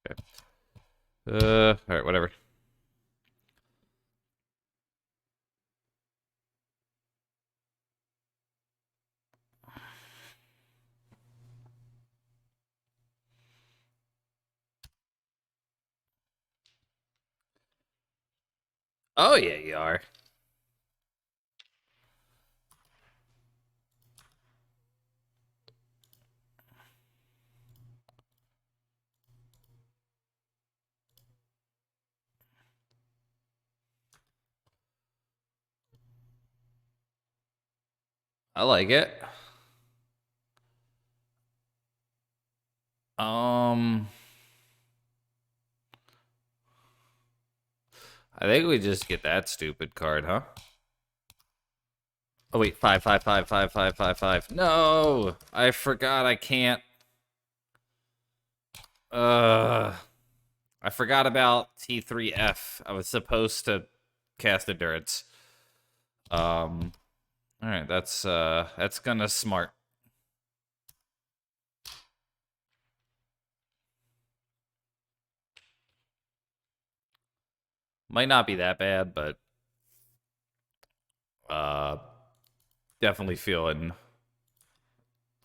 Okay. Alright, whatever. Oh, yeah, you are. I like it. I think we just get that stupid card, huh? Oh wait, 5, 5, 5, 5, 5, 5, 5. No, I forgot I can't. Uh, I forgot about T3F. I was supposed to cast Endurance. All right, that's gonna smart. Might not be that bad, but uh, definitely feeling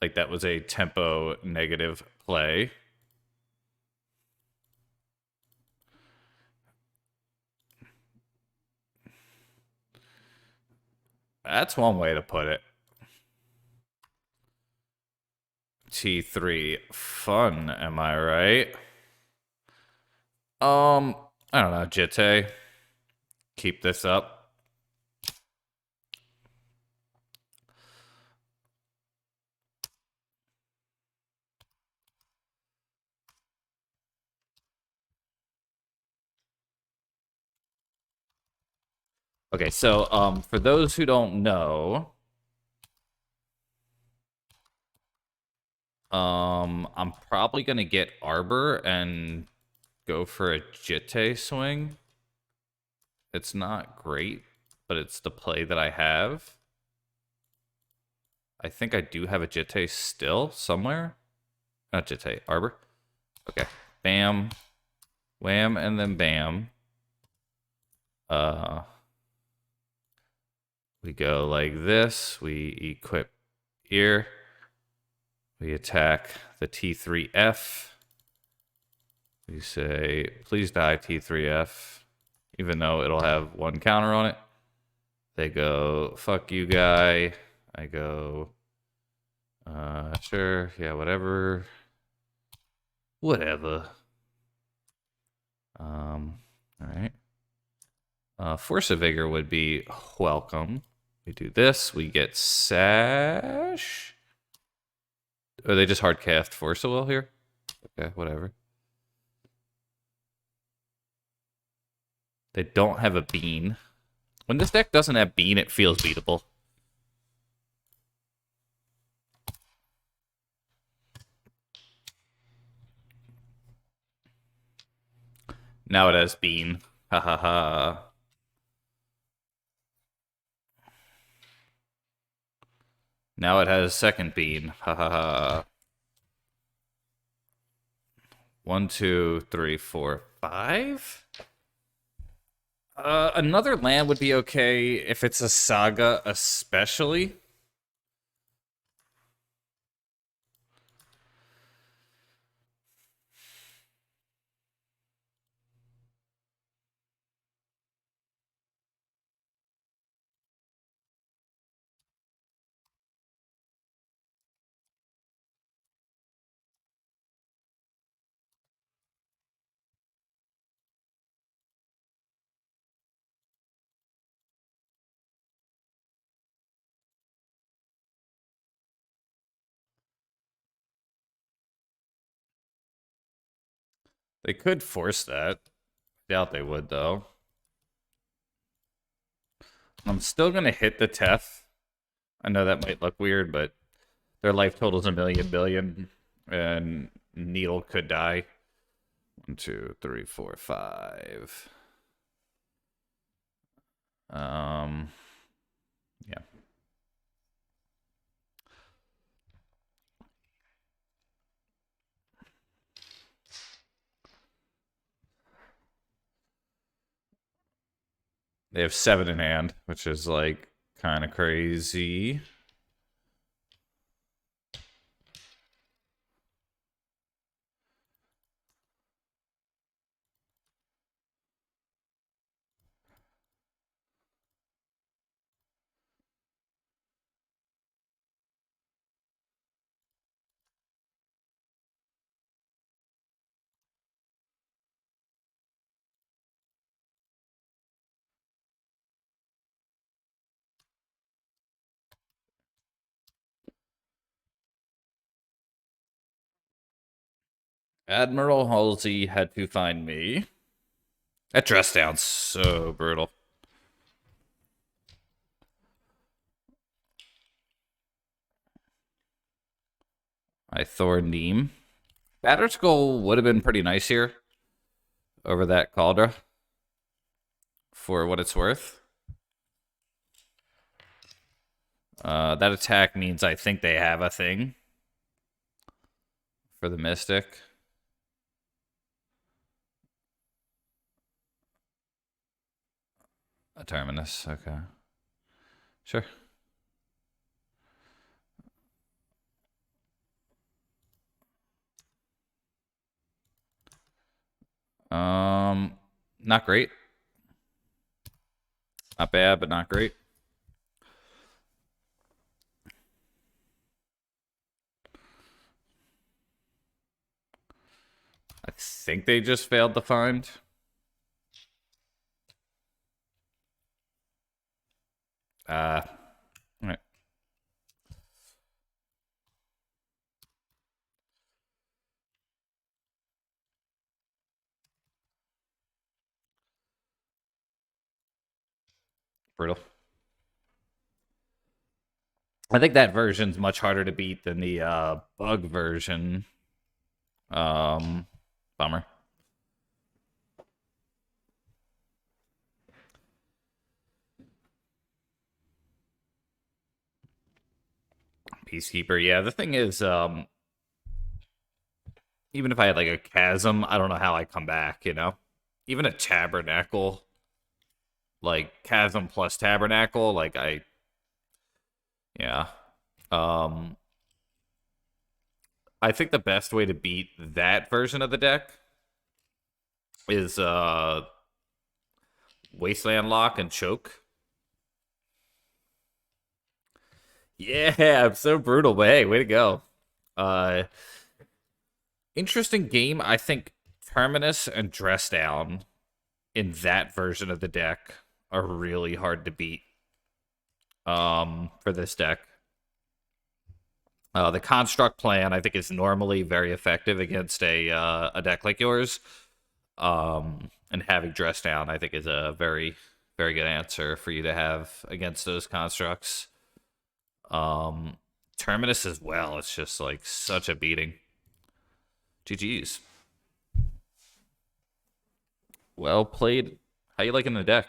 like that was a tempo negative play. That's one way to put it. T3 fun, am I right? I don't know, Jitte. Keep this up. Okay, so for those who don't know, I'm probably gonna get Arbor and go for a Jitte swing. It's not great, but it's the play that I have. I think I do have a Jitte still somewhere. Not Jitte, Arbor. Okay, bam, wham, and then bam. We go like this. We equip here. We attack the T3F. We say, please die, T3F, even though it'll have one counter on it. They go, fuck you, guy. I go, sure, yeah, whatever. Whatever. All right. Force of Vigor would be welcome. We do this. We get Sash. Are they just hard cast Force of Will here? Okay, whatever. They don't have a Bean. When this deck doesn't have Bean, it feels beatable. Now it has Bean. Ha ha ha. Now it has second Bean. Ha ha ha. 1, 2, 3, 4, 5. Another land would be okay if it's a saga, especially. They could force that. Doubt they would, though. I'm still gonna hit the Tef. I know that might look weird, but their life total's a million billion, and Needle could die. 1, 2, 3, 4, 5. Yeah. They have 7 in hand, which is like kind of crazy. Admiral Halsey had to find me. That dress down's so brutal. I Thor Neem. Battered Skull would have been pretty nice here over that Cauldra for what it's worth. That attack means I think they have a thing for the Mystic. A Terminus, okay. Sure. Not great. Not bad, but not great. I think they just failed to find. All right. Brutal. I think that version's much harder to beat than the bug version. Bummer. Peacekeeper, yeah. The thing is, even if I had like a chasm, I don't know how I come back, you know? Even a tabernacle, like chasm plus tabernacle, like yeah. Um, I think the best way to beat that version of the deck is Wasteland Lock and Choke. Yeah, I'm so brutal, but hey, way to go. Uh, Interesting game. I think Terminus and Dress Down in that version of the deck are really hard to beat. For this deck. The construct plan, I think, is normally very effective against a deck like yours. And having Dress Down, I think, is a very, very good answer for you to have against those constructs. Terminus as well. It's just like such a beating. GG's. Well played. How you liking the deck?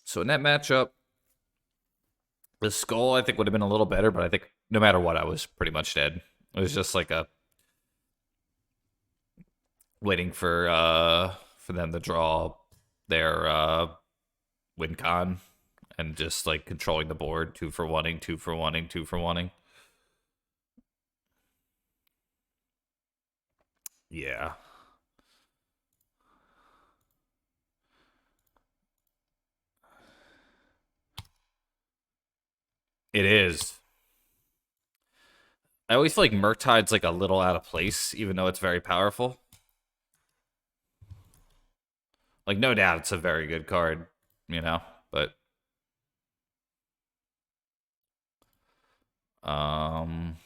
So in that matchup, the skull I think would have been a little better, but I think no matter what, I was pretty much dead. It was just like a waiting for them to draw their win con and just like controlling the board, two for wanting, two for wanting, two for wanting. Yeah. It is. I always feel like Murktide's like a little out of place, even though it's very powerful. Like, no doubt it's a very good card, you know, but um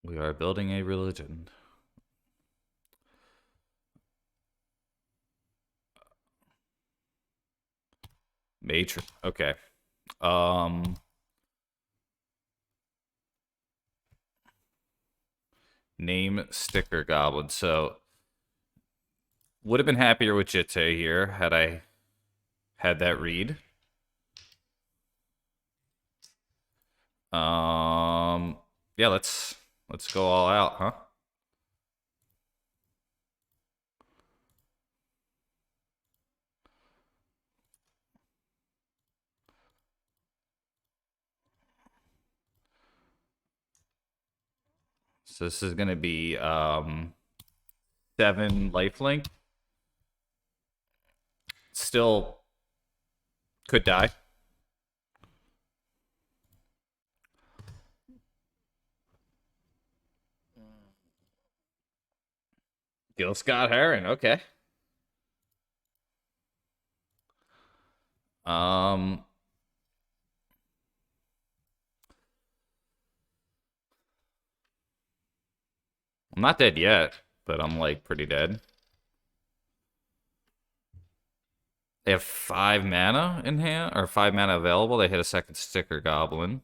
we are building a religion. Matron. Okay. Um Name sticker goblin. So would have been happier with Jitte here had I had that read. Yeah, let's go all out, huh? So this is gonna be 7 lifelink. Still could die. Gil Scott Heron, okay. Um, I'm not dead yet, but I'm like pretty dead. They have 5 mana in hand, or 5 mana available. They hit a second sticker goblin.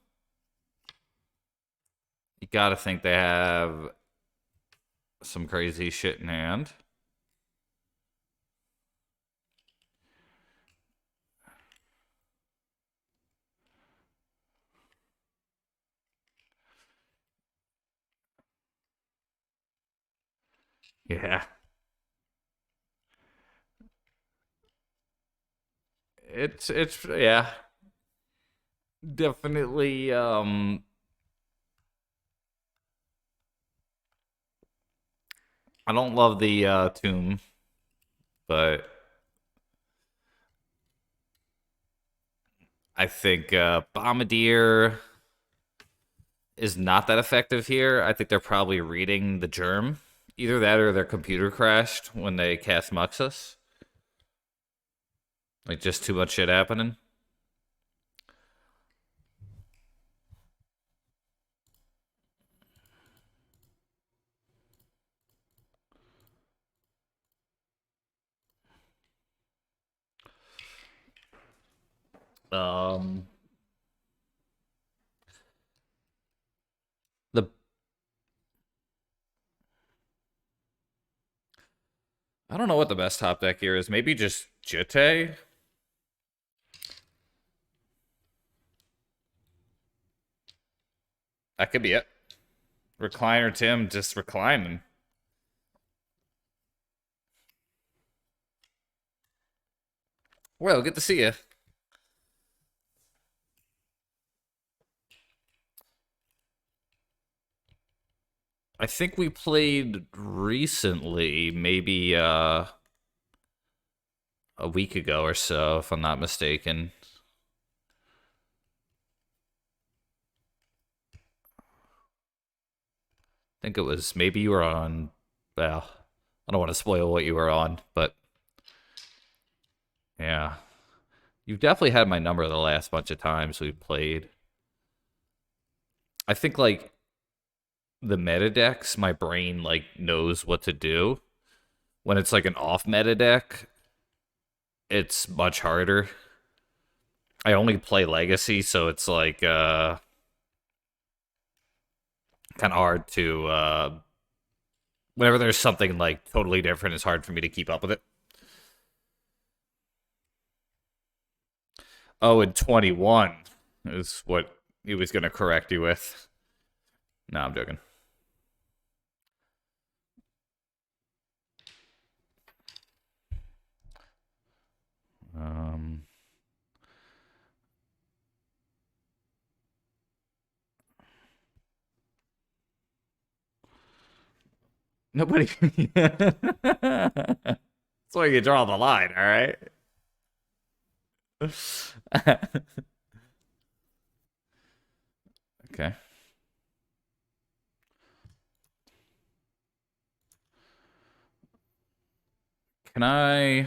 You gotta think they have some crazy shit in hand. Yeah. It's yeah. Definitely I don't love the tomb, but I think Bombardier is not that effective here. I think they're probably reading the germ. Either that or their computer crashed when they cast Muxus. Like just too much shit happening. Um the I don't know what the best top deck here is. Maybe just Jitte. That could be it. Recliner Tim just reclining. Well, good to see you. I think we played recently, maybe a week ago or so, if I'm not mistaken. I think it was maybe you were on. Well, I don't want to spoil what you were on, but yeah, you've definitely had my number the last bunch of times we played. I think like the meta decks, my brain like knows what to do. When it's like an off meta deck, it's much harder. I only play Legacy, so it's like kind of hard to whenever there's something like totally different, it's hard for me to keep up with it. Oh, and 21 is what he was going to correct you with. No, I'm joking. Um, Nobody. That's why you draw the line, all right? Okay. Can I?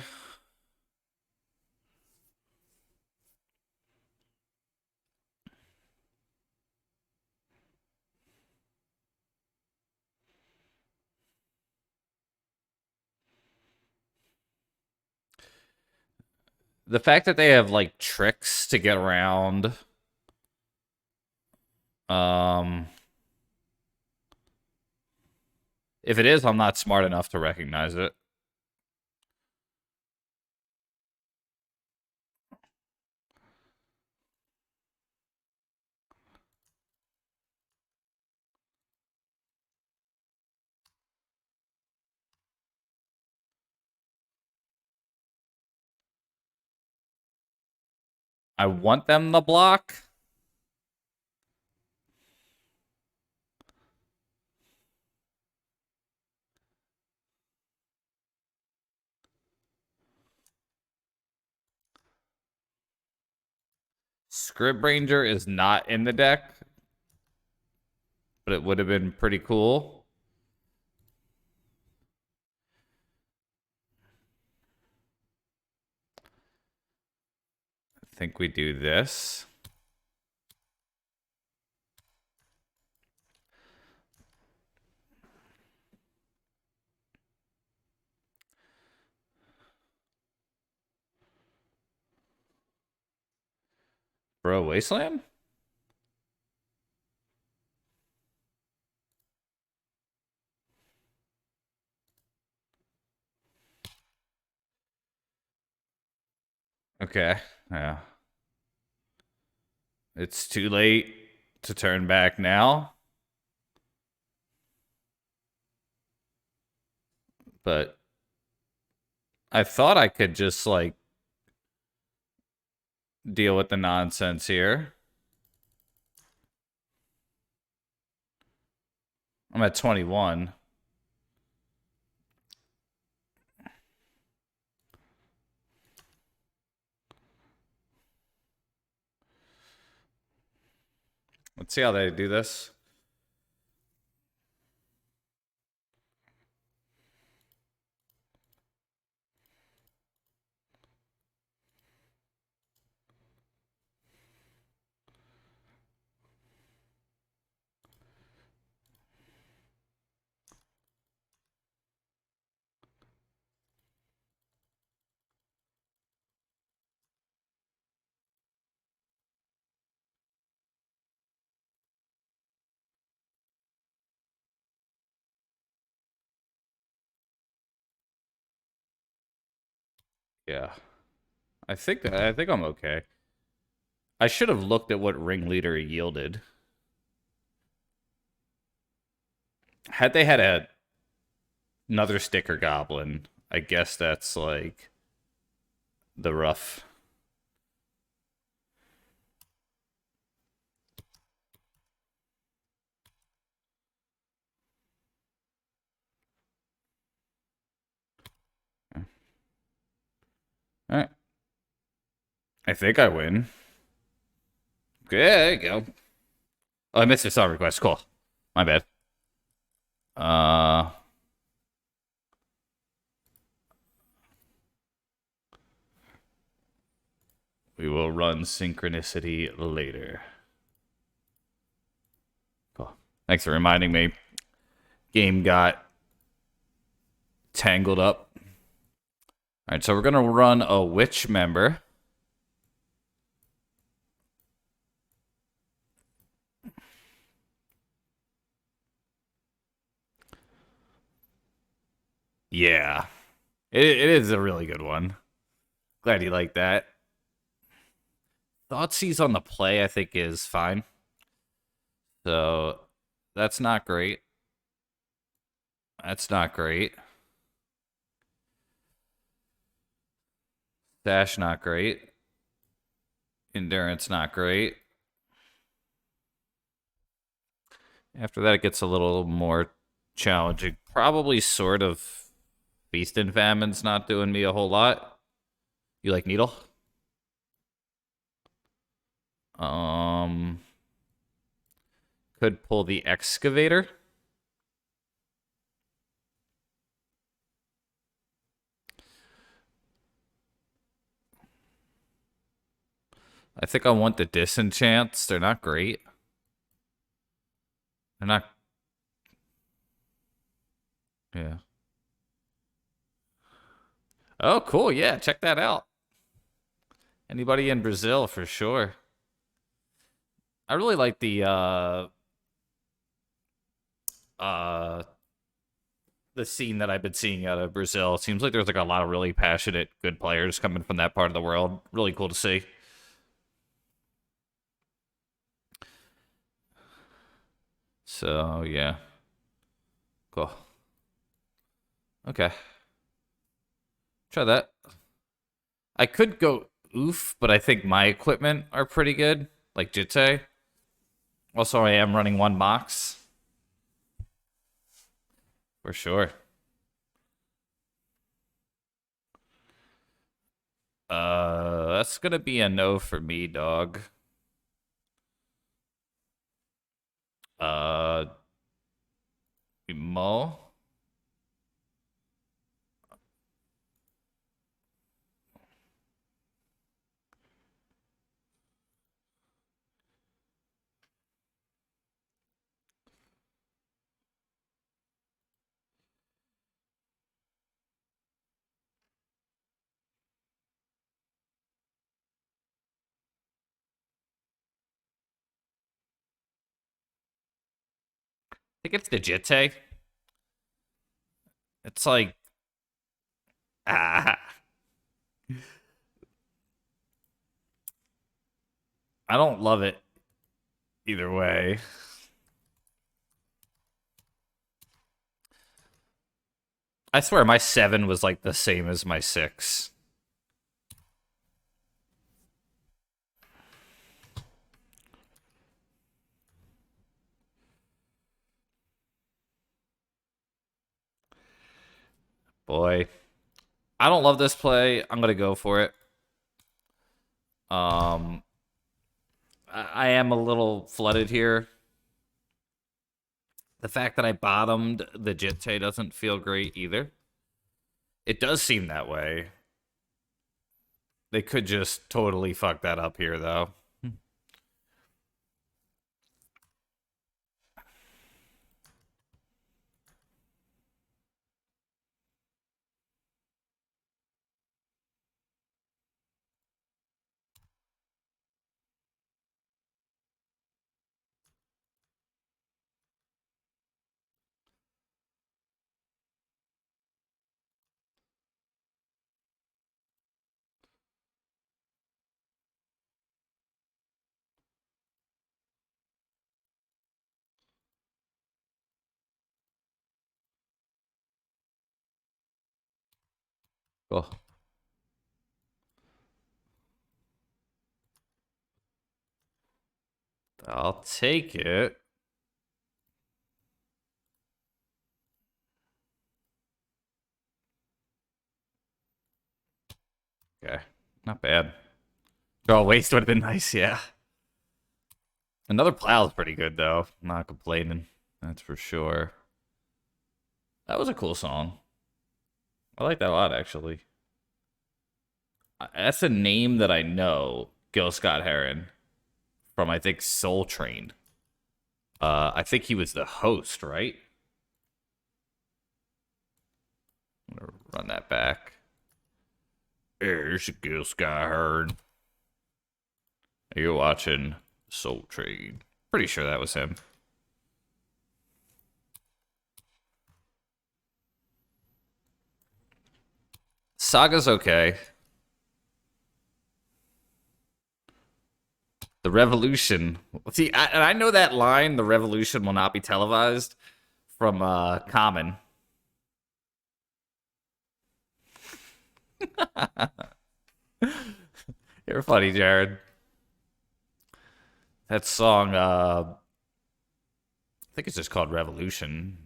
The fact that they have like tricks to get around. Um, if it is, I'm not smart enough to recognize it. I want them to block. Scrib Ranger is not in the deck, but it would have been pretty cool. I think we do this. Bro, Wasteland? Okay, yeah. It's too late to turn back now. But I thought I could just, like, deal with the nonsense here. I'm at 21. Let's see how they do this. Yeah. I think I'm okay. I should have looked at what Ringleader yielded. Had they had another sticker goblin, I guess that's like the rough. All right. I think I win. Okay, there you go. Oh, I missed a song request. Cool. My bad. We will run synchronicity later. Cool. Thanks for reminding me. Game got tangled up. All right, so we're going to run a witch member. Yeah. It is a really good one. Glad you like that. Thoughtseize on the play, I think, is fine. So that's not great. That's not great. Dash, not great. Endurance, not great. After that, it gets a little more challenging. Probably sort of Feast and Famine's not doing me a whole lot. You like Needle? Could pull the Excavator. I think I want the Disenchants. They're not great. They're not. Yeah. Oh, cool. Yeah, check that out. Anybody in Brazil for sure. I really like the scene that I've been seeing out of Brazil. It seems like there's like a lot of really passionate, good players coming from that part of the world. Really cool to see. So yeah. Cool. Okay. Try that. I could go oof, but I think my equipment are pretty good, like Jitse. Also, I am running one box. For sure. That's gonna be a no for me, dog. We mull. I think it's the Jitte. It's like ah, I don't love it either way. I swear my 7 was like the same as my 6. Boy. I don't love this play. I'm gonna go for it. I am a little flooded here. The fact that I bottomed the Jitte doesn't feel great either. It does seem that way. They could just totally fuck that up here, though. Cool. I'll take it. Okay, not bad. Draw waste would have been nice, yeah. Another plow is pretty good, though. Not complaining. That's for sure. That was a cool song. I like that a lot, actually. That's a name that I know, Gil Scott Heron, from, I think, Soul Train. I think he was the host, right? I'm gonna run that back. There's Gil Scott Heron. Are you watching Soul Train? Pretty sure that was him. Saga's okay. The revolution. See, and I know that line, the revolution will not be televised, from Common. You're funny, Jared. That song, I think it's just called Revolution.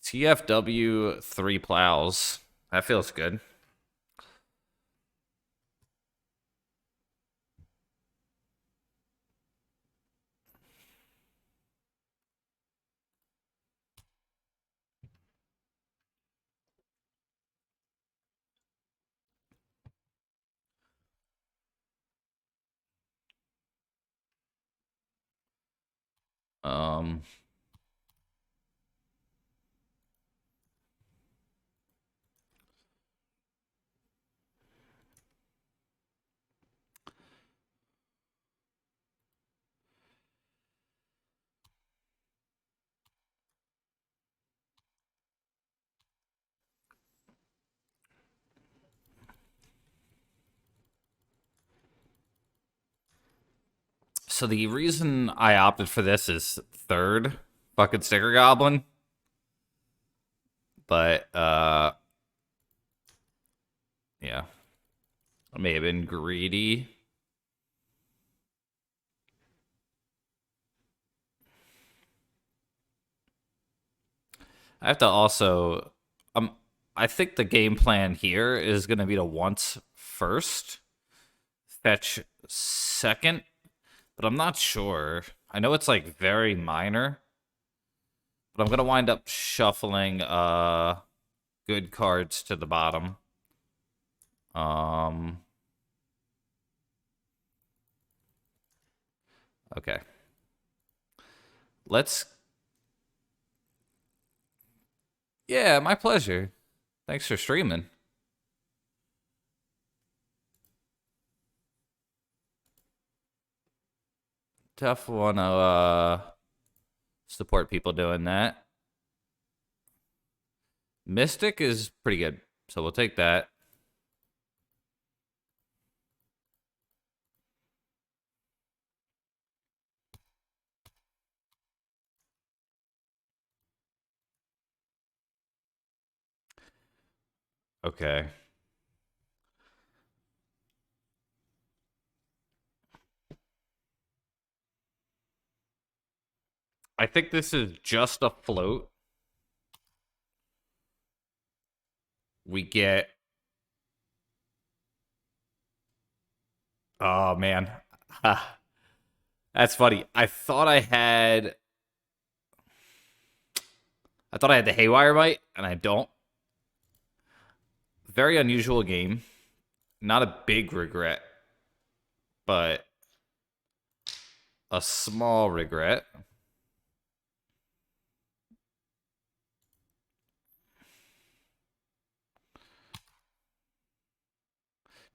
TFW 3 plows. That feels good. Um, so the reason I opted for this is third fucking sticker goblin. But yeah. I may have been greedy. I have to also I think the game plan here is going to be to once first, fetch second, but I'm not sure. I know it's like very minor, but I'm gonna wind up shuffling good cards to the bottom. Um okay. Let's Yeah, my pleasure. Thanks for streaming. Tough one to support people doing that. Mystic is pretty good, so we'll take that. Okay. I think this is just a float. We get... Oh, man. That's funny. I thought I had the Haywire Might, and I don't. Very unusual game. Not a big regret, but a small regret.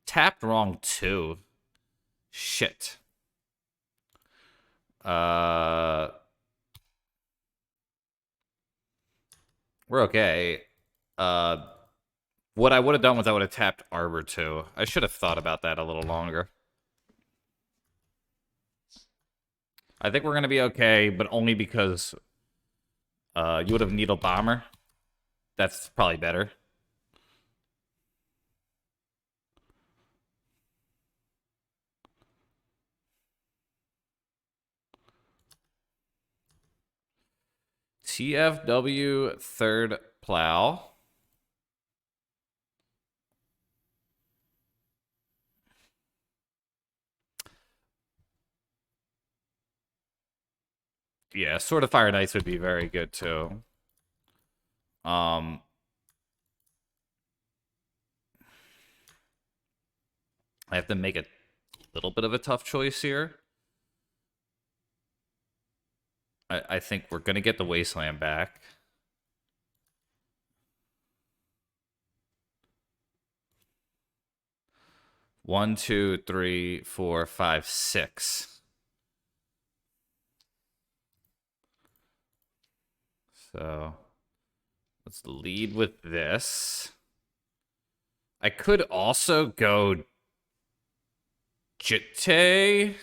Tapped wrong, too. Shit. We're okay. What I would have done was I would have tapped Arbor, too. I should have thought about that a little longer. I think we're going to be okay, but only because you would have Needle Bomber. That's probably better. TFW third plow. Yeah, Sword of Fire and Ice would be very good too. I have to make a little bit of a tough choice here. I think we're gonna get the Wasteland back. One, two, three, four, five, six. So let's lead with this. I could also go Jitte.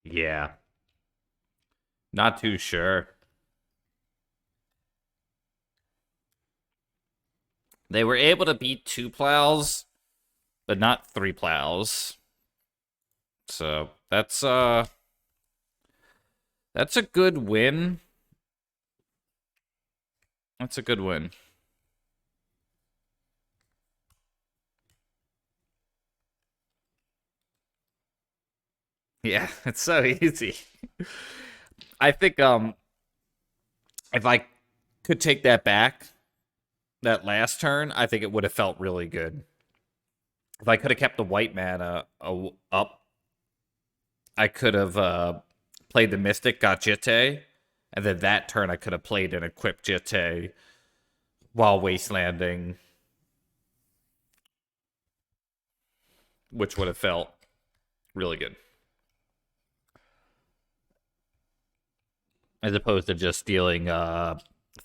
Yeah. Not too sure. They were able to beat 2 plows, but not 3 plows. So that's a good win. That's a good win. Yeah, it's so easy. I think if I could take that back, that last turn, I think it would have felt really good. If I could have kept the white mana up, I could have played the Mystic, got Jitte, and then that turn I could have played an equipped Jitte while Wastelanding, which would have felt really good. As opposed to just dealing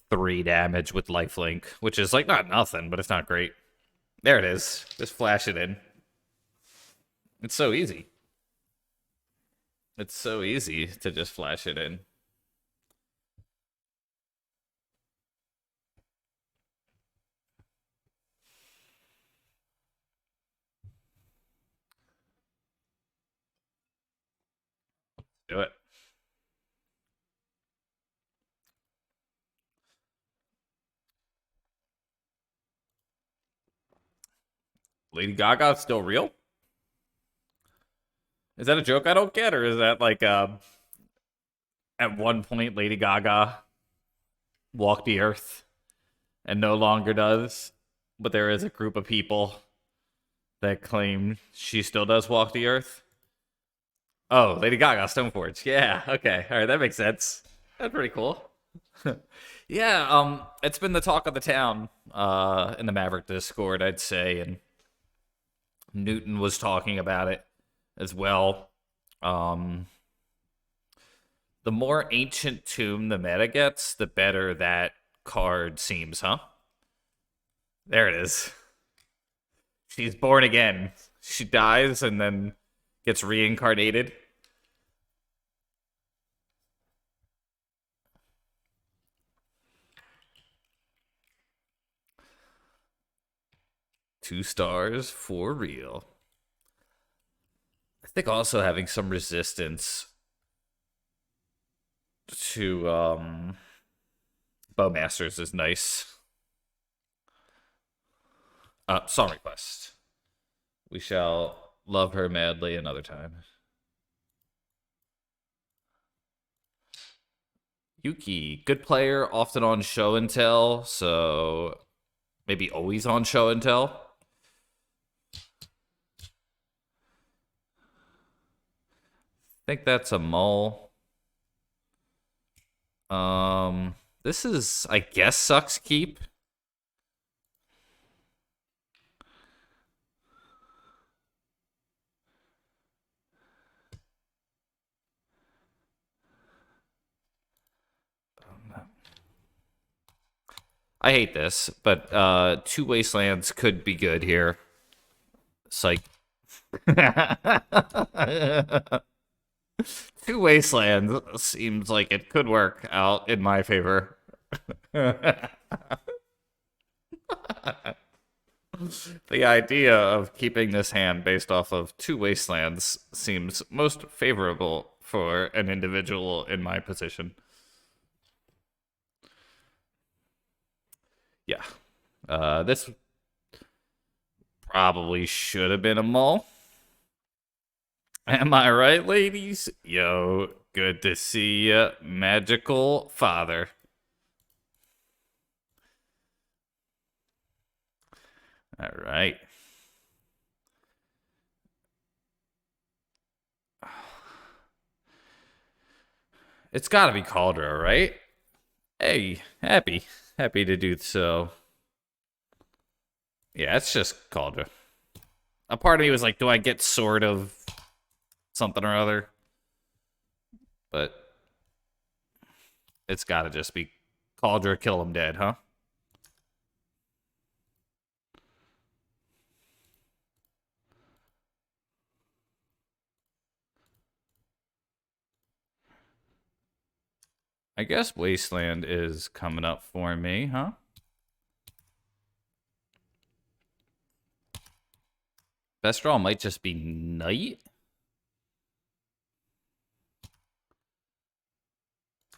3 damage with lifelink, which is like not nothing, but it's not great. There it is. Just flash it in. It's so easy. It's so easy to just flash it in. Do it. Lady Gaga still real? Is that a joke I don't get, or is that like at one point Lady Gaga walked the earth and no longer does, but there is a group of people that claim she still does walk the earth? Oh, Lady Gaga, Stoneforge. Yeah, okay. All right, that makes sense. That's pretty cool. Yeah, it's been the talk of the town in the Maverick Discord, I'd say, and Newton was talking about it as well. Um, the more ancient tomb the meta gets, the better that card seems, huh? There it is. She's born again. She dies and then gets reincarnated. Two stars for real. I think also having some resistance to Bowmasters is nice. Song request. We shall love her madly another time. Yuki, good player, often on show and tell, so maybe always on show and tell. I think that's a mole. This is, I guess, sucks keep. I hate this, but two wastelands could be good here. Psych. Two wastelands seems like it could work out in my favor. The idea of keeping this hand based off of two wastelands seems most favorable for an individual in my position. Yeah. This probably should have been a mole. Am I right, ladies? Yo, good to see ya, magical father. All right. It's got to be Cauldra, right? Hey, happy to do so. Yeah, it's just Cauldra. A part of me was like, do I get sort of something or other? But it's got to just be Cauldra, kill him dead, huh? I guess Wasteland is coming up for me, huh? Best draw might just be Knight.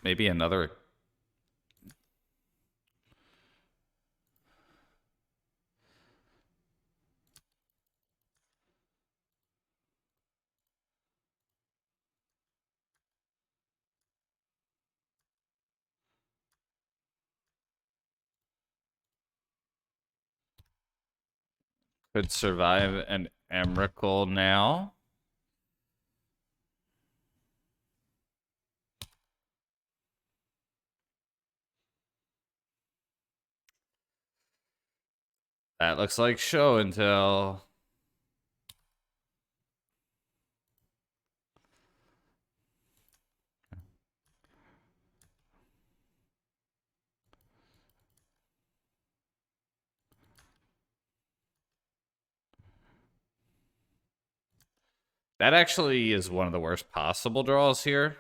Maybe another. Could survive an Emrakul now. That looks like show and tell. That actually is one of the worst possible draws here.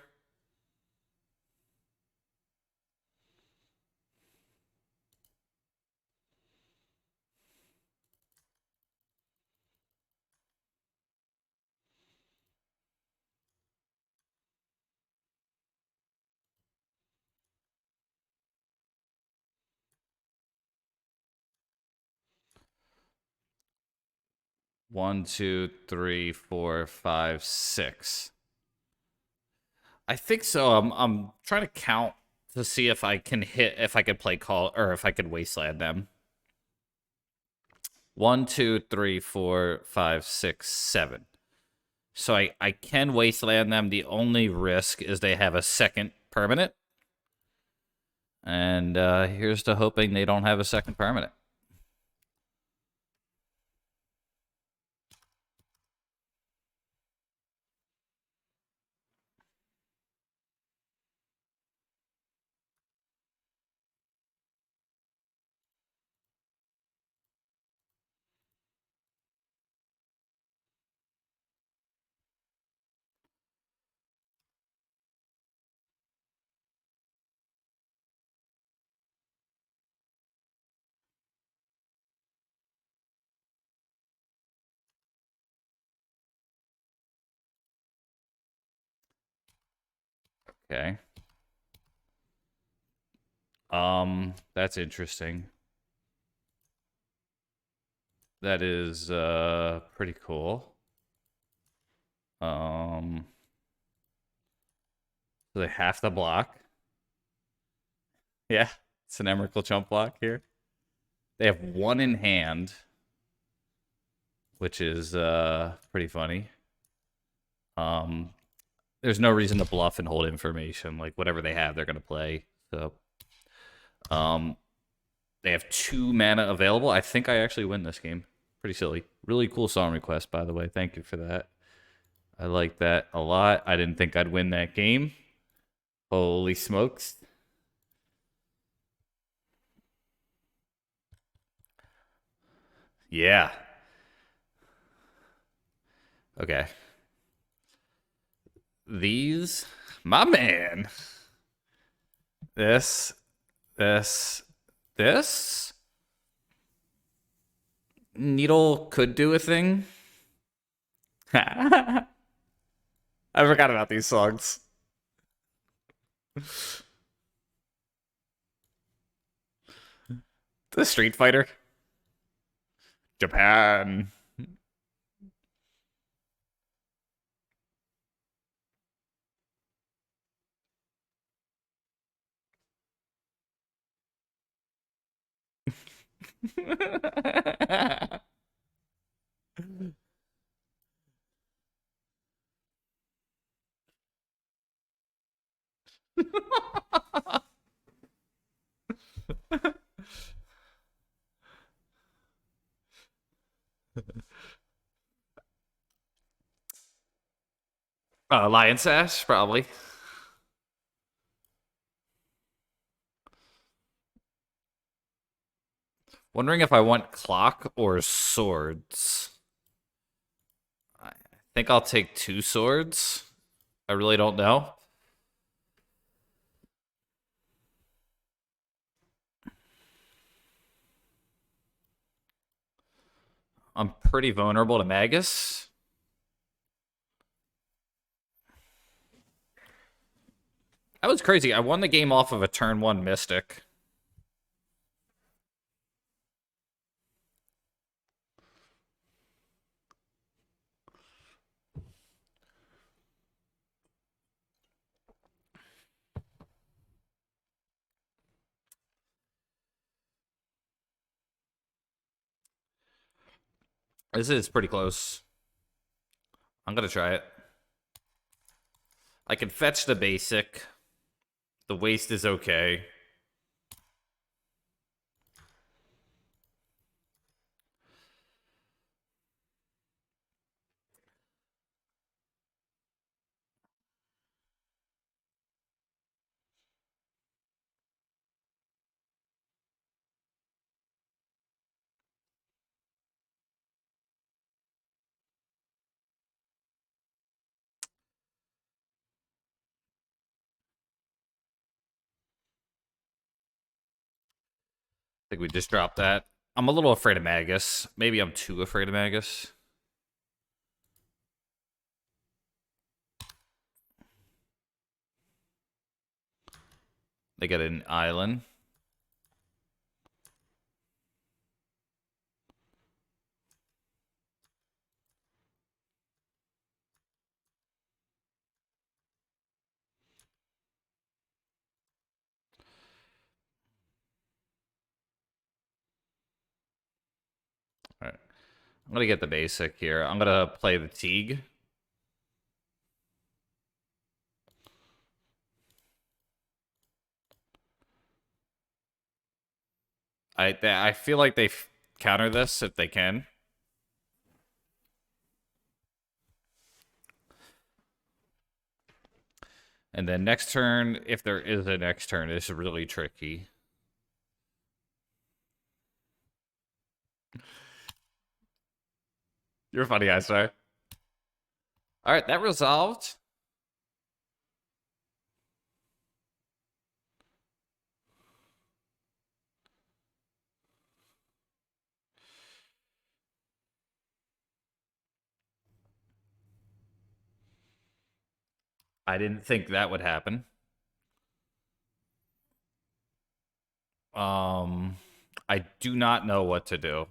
1, 2, 3, 4, 5, 6. I think so. I'm trying to count to see if I can hit, if I could play call, or if I could wasteland them. 1, 2, 3, 4, 5, 6, 7. So I can wasteland them. The only risk is they have a second permanent. And here's to hoping they don't have a second permanent. Okay. That's interesting. That is pretty cool. So they have to block. Yeah, it's an Emrakul chump block here. They have one in hand, which is pretty funny. There's no reason to bluff and hold information. Like whatever they have, they're gonna play. So they have 2 mana available. I think I actually win this game. Pretty silly. Really cool song request, by the way. Thank you for that. I like that a lot. I didn't think I'd win that game. Holy smokes. Yeah. Okay. These, my man. This, this, this. Needle could do a thing. I forgot about these songs. The Street Fighter. Japan. Lion Sash, probably. Wondering if I want clock or swords. I think I'll take 2 swords. I really don't know. I'm pretty vulnerable to Magus. That was crazy. I won the game off of a turn 1 Mystic. This is pretty close. I'm gonna try it. I can fetch the basic. The waste is okay. I think we just dropped that. I'm a little afraid of Magus. Maybe I'm too afraid of Magus. They get an island. I'm gonna get the basic here. I'm gonna play the Teague. I feel like they counter this if they can. And then next turn, if there is a next turn, it's really tricky. You're funny, I say. All right, that resolved. I didn't think that would happen. I do not know what to do.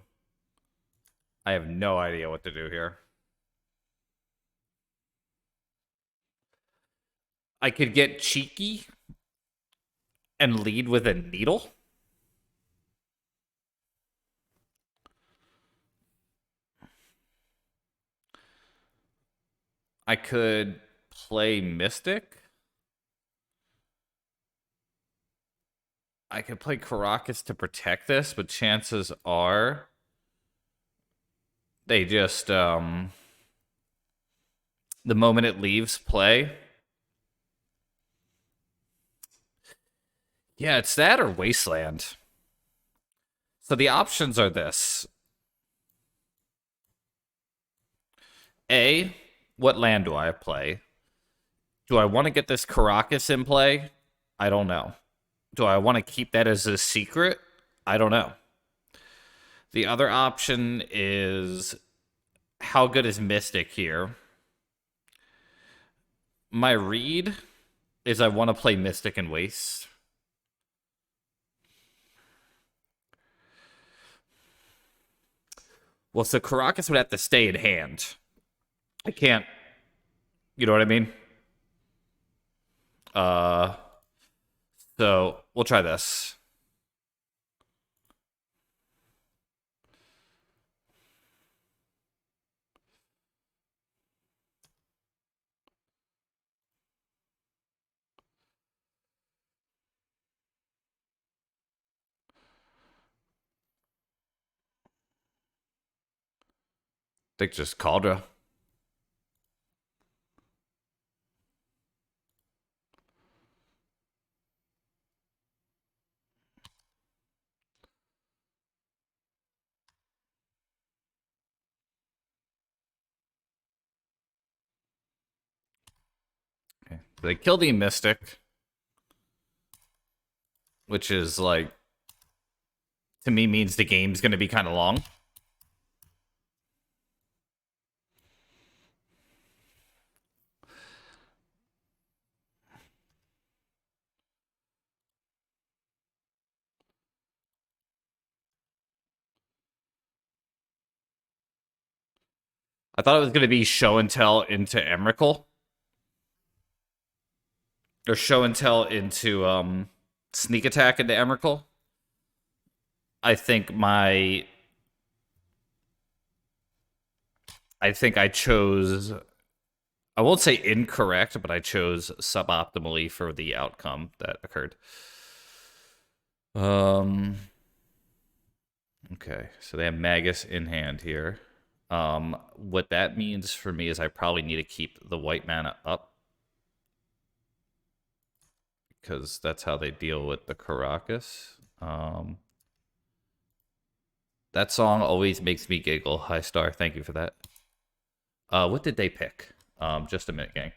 I have no idea what to do here. I could get cheeky and lead with a needle. I could play Mystic. I could play Caracas to protect this, but chances are they just the moment it leaves play. Yeah, it's that or Wasteland. So the options are this. A, what land do I play? Do I want to get this Caracas in play? I don't know. Do I want to keep that as a secret? I don't know. The other option is how good is Mystic here? My read is I want to play Mystic and Waste. Well, so Caracas would have to stay in hand. I can't. You know what I mean? Uh, so we'll try this. I think just Caldra. Okay. They kill the Mystic, which is like, to me, means the game's going to be kind of long. I thought it was going to be show and tell into Emrakul. Or show and tell into sneak attack into Emrakul. I think I chose, I won't say incorrect, but I chose suboptimally for the outcome that occurred. Okay, so they have Magus in hand here. What that means for me is I probably need to keep the white mana up, because that's how they deal with the Caracas. That song always makes me giggle. Hi, Star. Thank you for that. What did they pick? Just a minute, gang.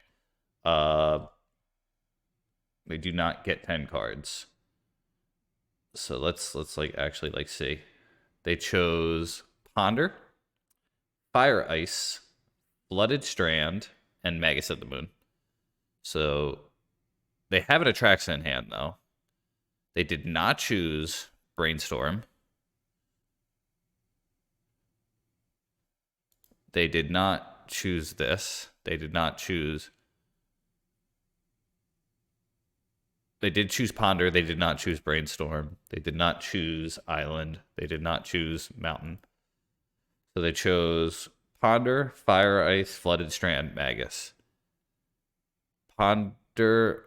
They do not get 10 cards. So let's like actually like see. They chose Ponder, Fire Ice, Blooded Strand, and Magus of the Moon. So they have an attraction in hand though. They did not choose Brainstorm. They did not choose this. They did not choose. They did choose Ponder. They did not choose Brainstorm. They did not choose Island. They did not choose Mountain. So they chose Ponder, Fire Ice, Flooded Strand, Magus. Ponder,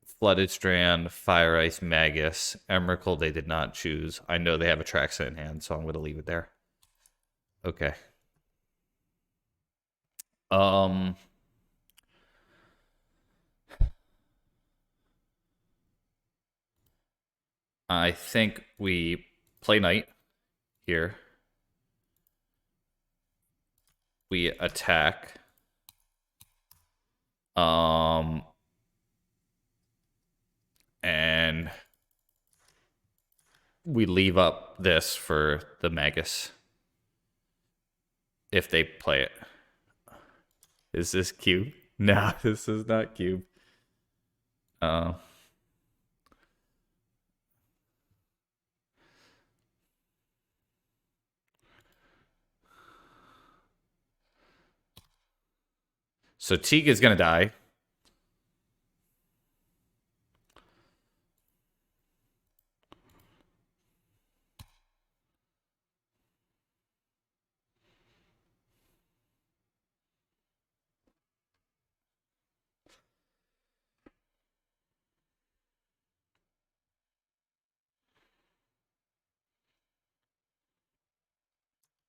Flooded Strand, Fire Ice, Magus. Emrakul they did not choose. I know they have a Traxa in hand, so I'm going to leave it there. Okay. Um, I think we play Knight here. We attack. Um, and we leave up this for the Magus if they play it. Is this cube? No, this is not cube. Uh, so Teague is going to die.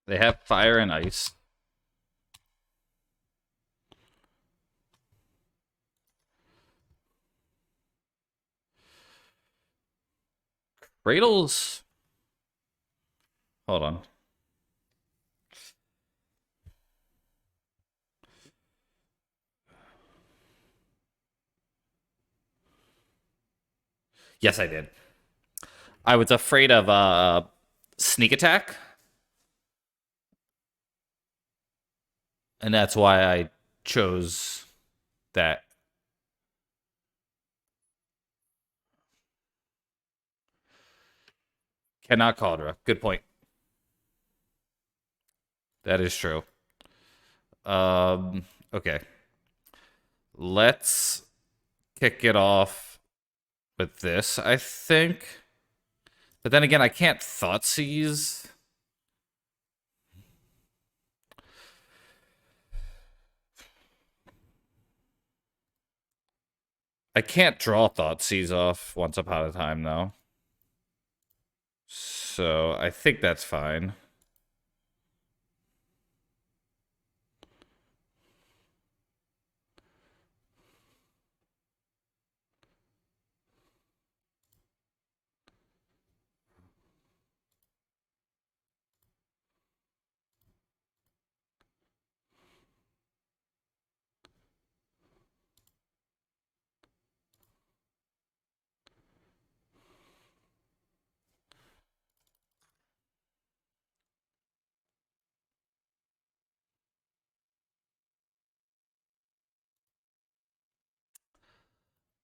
They have fire and ice. Cradles. Hold on. Yes, I did. I was afraid of sneak attack, and that's why I chose that. Cannot Caldera. Good point. That is true. Okay. Let's kick it off with this, I think. But then again, I can't thought seize. I can't draw thought seize off once upon a time, though. So I think that's fine.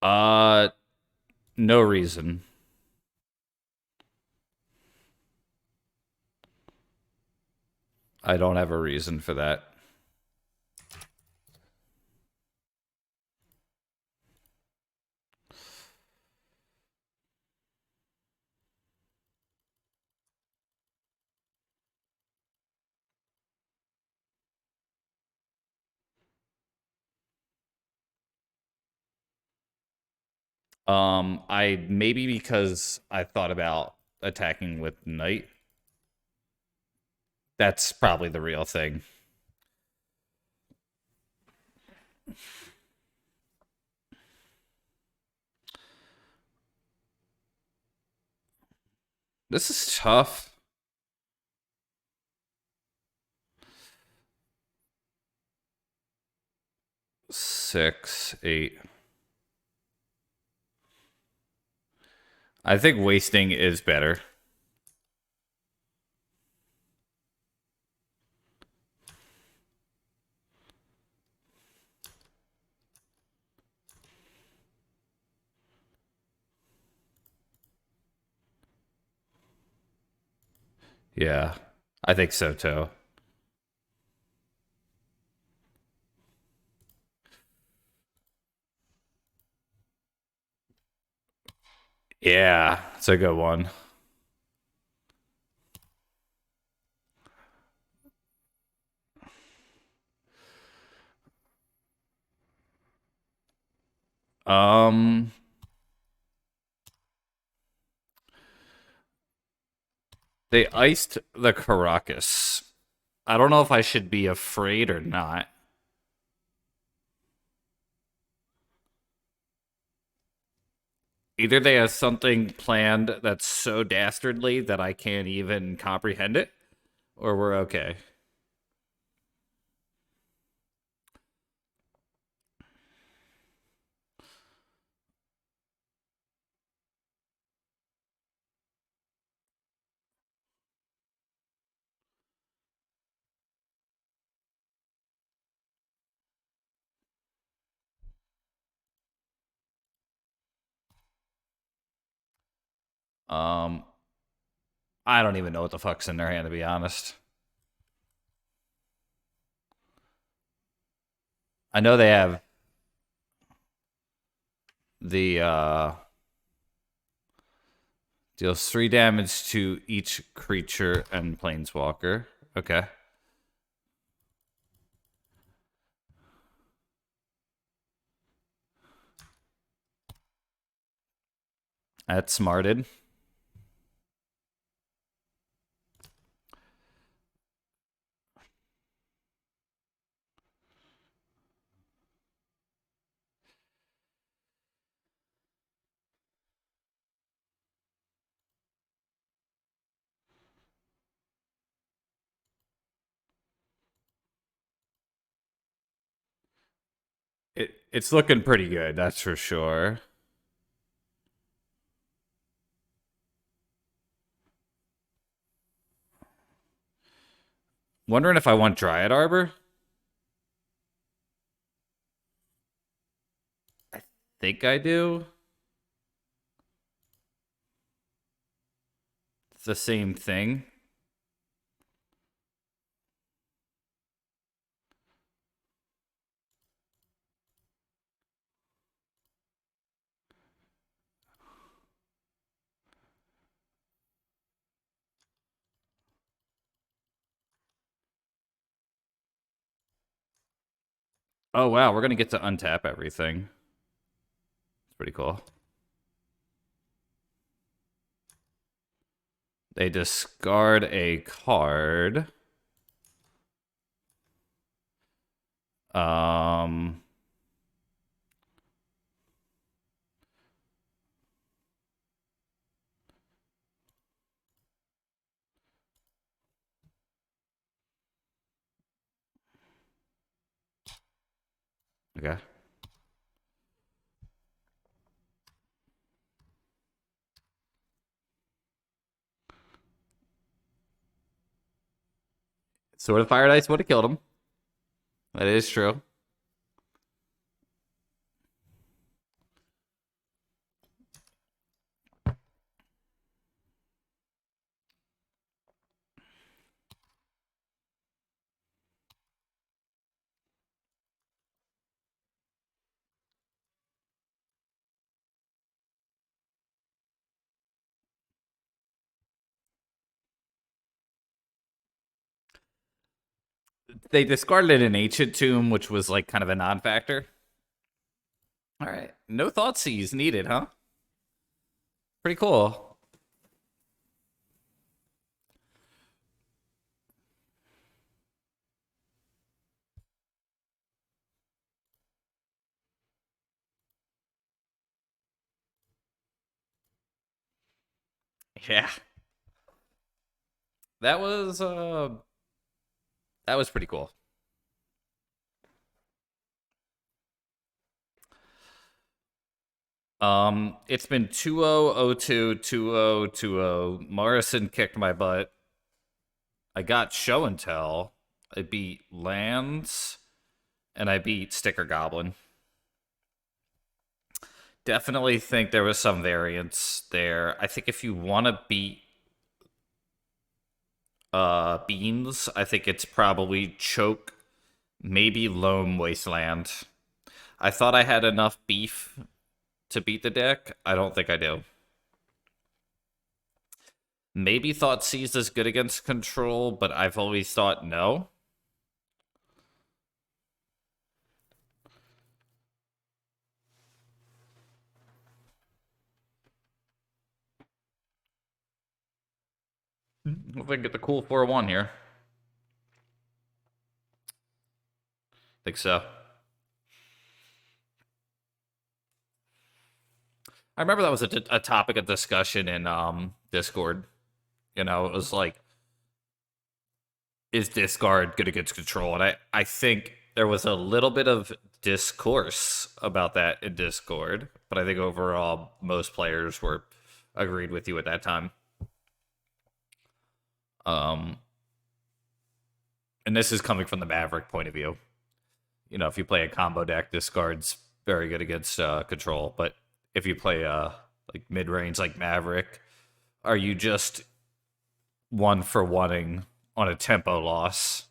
Uh, no reason. I don't have a reason for that. I maybe because I thought about attacking with Knight. That's probably the real thing. This is tough. Six, eight. I think wasting is better. Yeah, I think so too. Yeah, it's a good one. Um, they iced the Caracas. I don't know if I should be afraid or not. Either they have something planned that's so dastardly that I can't even comprehend it, or we're okay. Um, I don't even know what the fuck's in their hand, to be honest. I know they have the deals 3 damage to each creature and planeswalker. Okay. That's smarted. It's looking pretty good, that's for sure. Wondering if I want Dryad Arbor. I think I do. It's the same thing. Oh wow, we're gonna get to untap everything. It's pretty cool. They discard a card. Um, okay. Sword of Fire Dice would have killed him. That is true. They discarded an Ancient Tomb, which was like kind of a non-factor. All right. No Thoughtseize needed, huh? Pretty cool. Yeah. That was that was pretty cool. It's been 2-0, 0-2, 2-0, 2-0. Morrison kicked my butt. I got show and tell. I beat Lands and I beat Sticker Goblin. Definitely think there was some variance there. I think if you want to beat Beans, I think it's probably Choke, maybe Loam Wasteland. I thought I had enough beef to beat the deck. I don't think I do. Maybe thought Seize is good against control, but I've always thought no. Hopefully I can get the cool 4-1 here. Think so. I remember that was a topic of discussion in Discord. You know, it was like, is Discard good against control? And I think there was a little bit of discourse about that in Discord, but I think overall most players were agreed with you at that time. Um, and this is coming from the Maverick point of view. You know, if you play a combo deck, Discard's very good against control. But if you play like mid range like Maverick, are you just one for wanting on a tempo loss?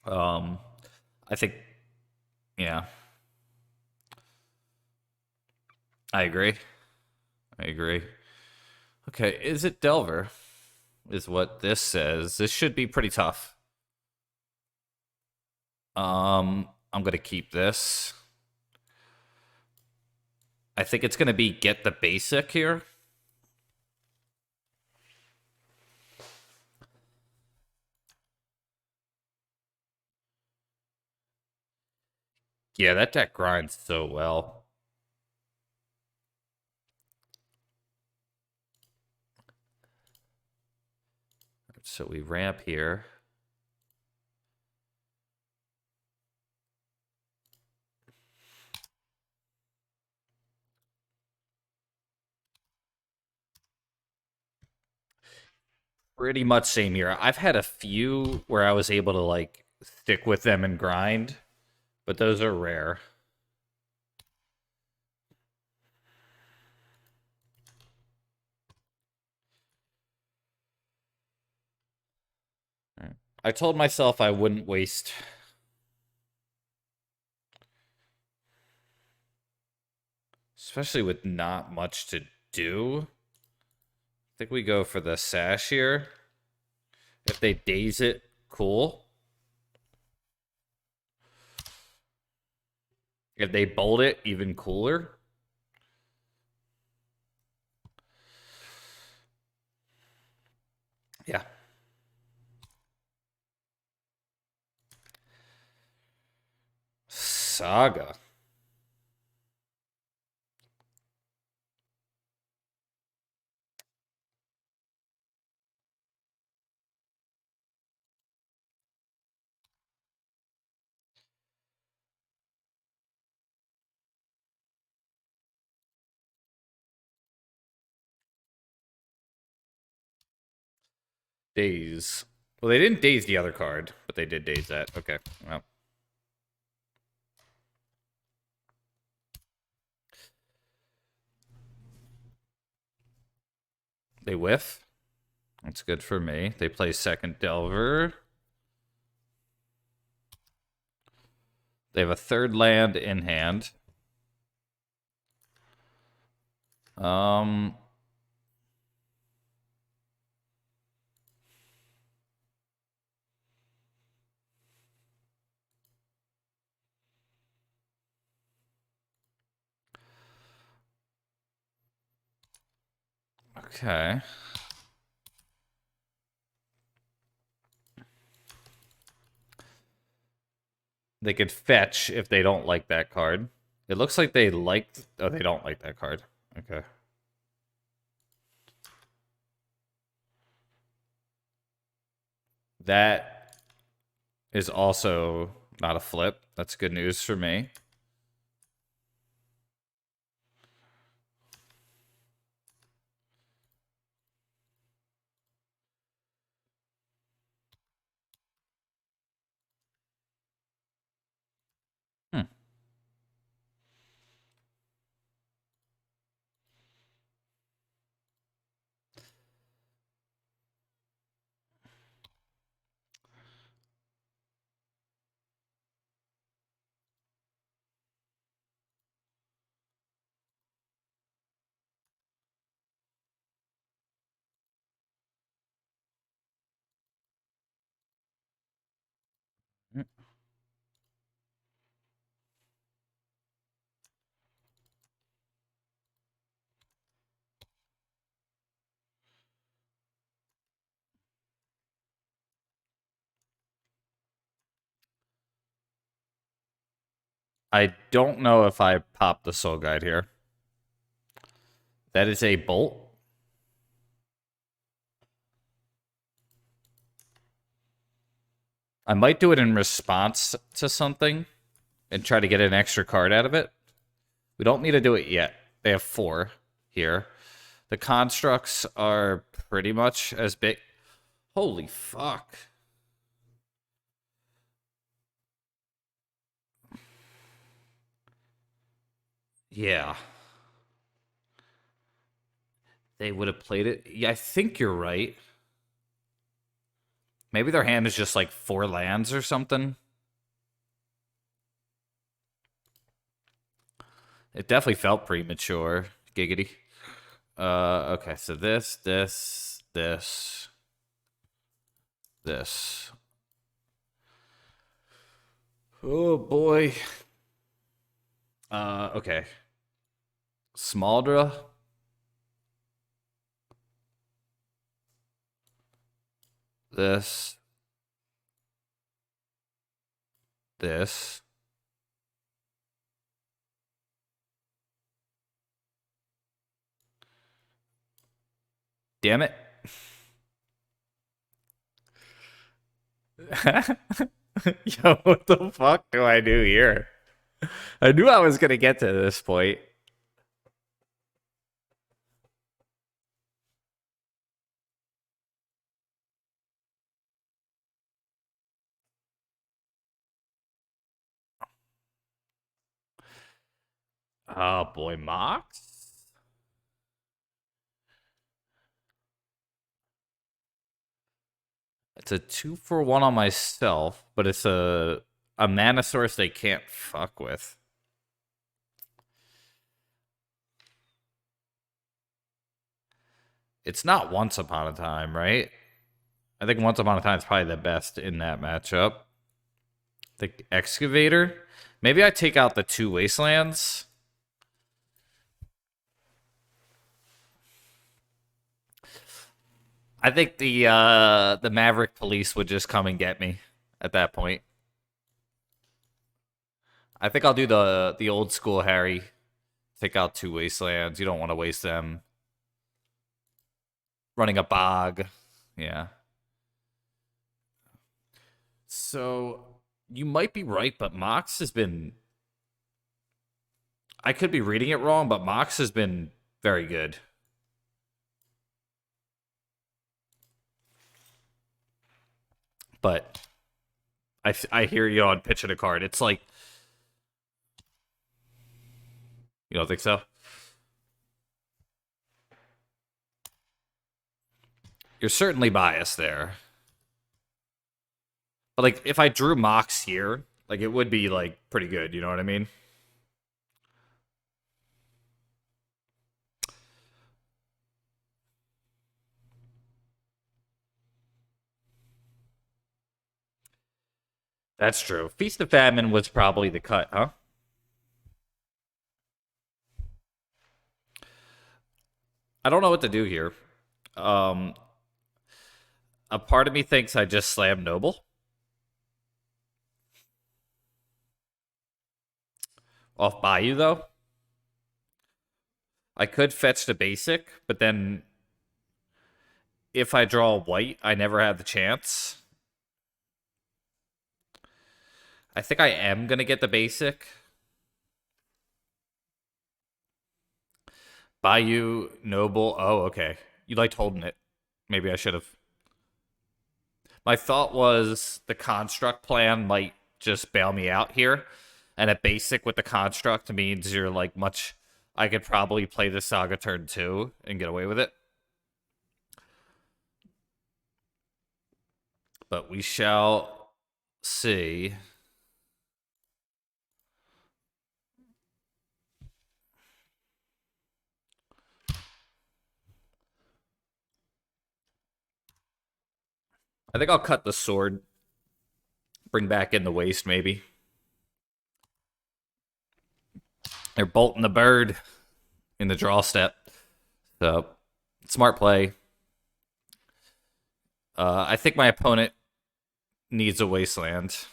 Um, I think, yeah, I agree. I agree. Okay, is it Delver? Is what this says. This should be pretty tough. I'm gonna keep this. I think it's gonna be get the basic here. Yeah, that deck grinds so well. So we ramp here. Pretty much same here. I've had a few where I was able to like stick with them and grind, but those are rare. I told myself I wouldn't waste. Especially with not much to do. I think we go for the sash here. If they daze it, cool. If they bolt it, even cooler. Yeah. Saga. Daze. Well, they didn't daze the other card, but they did daze that. Okay. Well. They whiff. That's good for me. They play second Delver. They have a third land in hand. Um. Okay. They could fetch if they don't like that card. It looks like they like. Oh, they don't like that card. Okay. That is also not a flip. That's good news for me. Hmm. I don't know if I popped the Soul Guide here. That is a bolt. I might do it in response to something and try to get an extra card out of it. We don't need to do it yet. They have 4 here. The constructs are pretty much as big. Holy fuck. Yeah. They would have played it. Yeah, I think you're right. Maybe their hand is just like 4 lands or something. It definitely felt premature. Giggity. Okay, so this. Oh boy. Okay. Smaldra. This. Damn it. Yo, what the fuck do I do here? I knew I was gonna get to this point. Oh boy, Mox? It's a 2-for-1 on myself, but it's a mana source they can't fuck with. It's not Once Upon a Time, right? I think Once Upon a Time is probably the best in that matchup. The Excavator. Maybe I take out the 2 Wastelands. I think the Maverick police would just come and get me at that point. I think I'll do the old school Harry. Take out 2 Wastelands. You don't want to waste them. Running a bog. Yeah. So you might be right, but Mox has been. I could be reading it wrong, but Mox has been very good. But I hear you on pitching a card. It's like, you don't think so? You're certainly biased there. But like, if I drew Mox here, like it would be like pretty good. You know what I mean? That's true. Feast of Famine was probably the cut, huh? I don't know what to do here. Um, a part of me thinks I just slam Noble off Bayou, though. I could fetch the basic, but then if I draw white, I never have the chance. I think I am going to get the basic. Bayou, Noble. Oh, okay. You liked holding it. Maybe I should have. My thought was the construct plan might just bail me out here. And a basic with the construct means you're like much. I could probably play the Saga turn 2 and get away with it. But we shall see. I think I'll cut the sword. Bring back in the waste, maybe. They're bolting the bird in the draw step. So, smart play. I think my opponent needs a wasteland.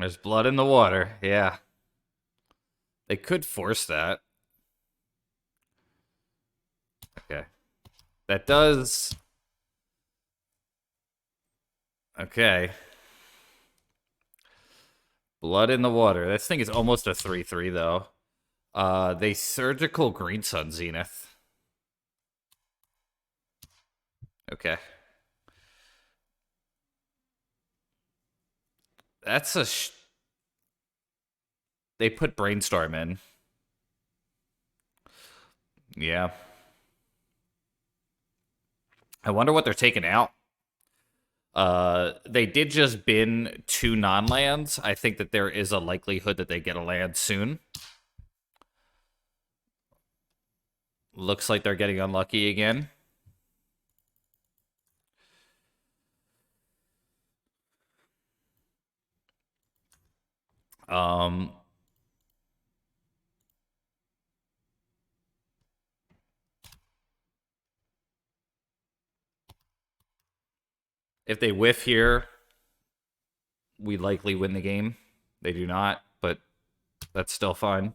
There's blood in the water. Yeah. They could force that. Okay. That does... Okay. Blood in the water. This thing is almost a 3/3, though. They surgical Green Sun Zenith. Okay. That's a... They put Brainstorm in. Yeah. I wonder what they're taking out. They did just bin 2 non-lands. I think that there is a likelihood that they get a land soon. Looks like they're getting unlucky again. If they whiff here, we likely win the game. They do not, but that's still fine.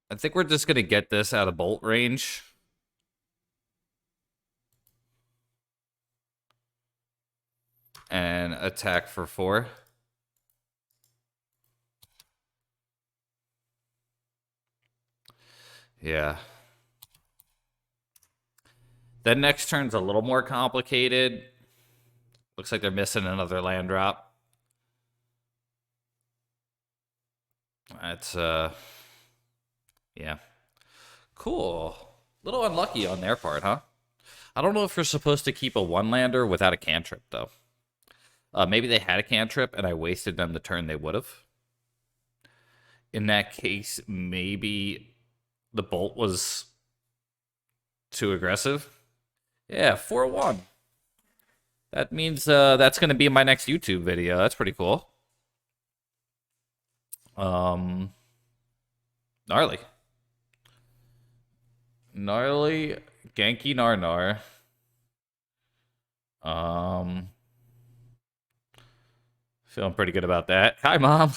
I think we're just going to get this out of bolt range. And attack for 4. Yeah. Then next turn's a little more complicated. Looks like they're missing another land drop. That's, yeah. Cool. Little unlucky on their part, huh? I don't know if you're supposed to keep a 1-lander without a cantrip, though. Maybe they had a cantrip and I wasted them the turn they would have. In that case, maybe the bolt was too aggressive. Yeah, 4-1. That means that's going to be my next YouTube video. That's pretty cool. Gnarly. Gnarly, Genki Narnar. Feeling pretty good about that. Hi, Mom.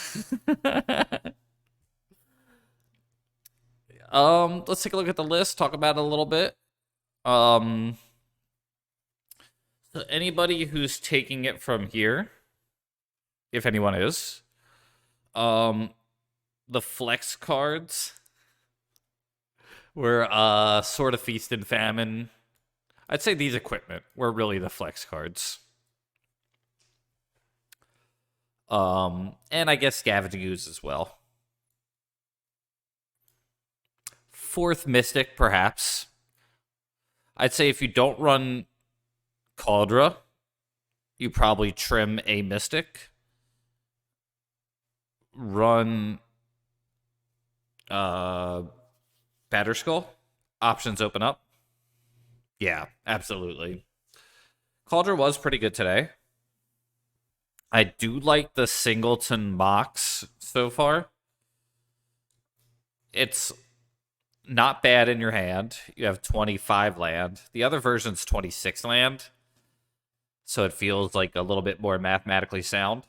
Let's take a look at the list, talk about it a little bit. So anybody who's taking it from here, if anyone is, the flex cards were sort of Feast and Famine. I'd say these equipment were really the flex cards. And I guess Scavenging Ooze as well. 4th Mystic, perhaps. I'd say if you don't run Cauldra, you probably trim a Mystic. Run Batterskull. Options open up. Yeah, absolutely. Cauldra was pretty good today. I do like the Singleton Mox so far. It's not bad in your hand. You have 25 land. The other version's 26 land. So it feels like a little bit more mathematically sound.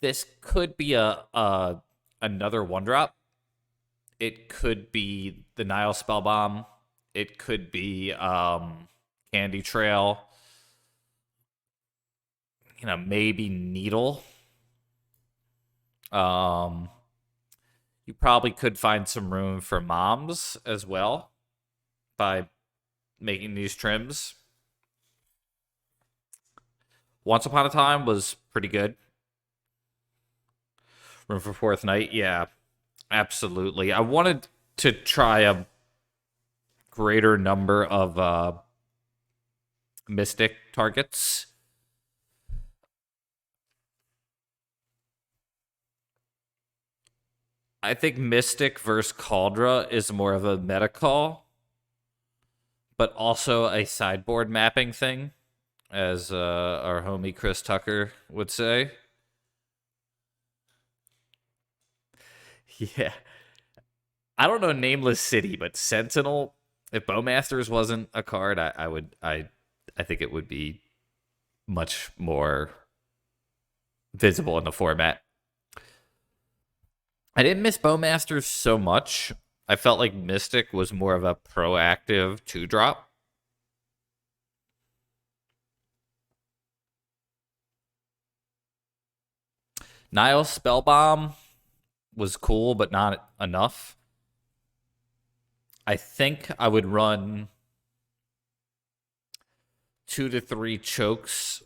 This could be another 1-drop. It could be the Nile Spellbomb. It could be Candy Trail. You know, maybe Needle. You probably could find some room for Moms as well by making these trims. Once Upon a Time was pretty good. Room for 4th Night, yeah, absolutely. I wanted to try a greater number of Mystic targets. I think Mystic versus Caldra is more of a meta call, but also a sideboard mapping thing, as our homie Chris Tucker would say. Yeah. I don't know Nameless City, but Sentinel, if Bowmasters wasn't a card, I think it would be much more visible in the format. I didn't miss Bowmasters so much. I felt like Mystic was more of a proactive 2-drop. Nile Spellbomb was cool, but not enough. I think I would run 2 to 3 chokes,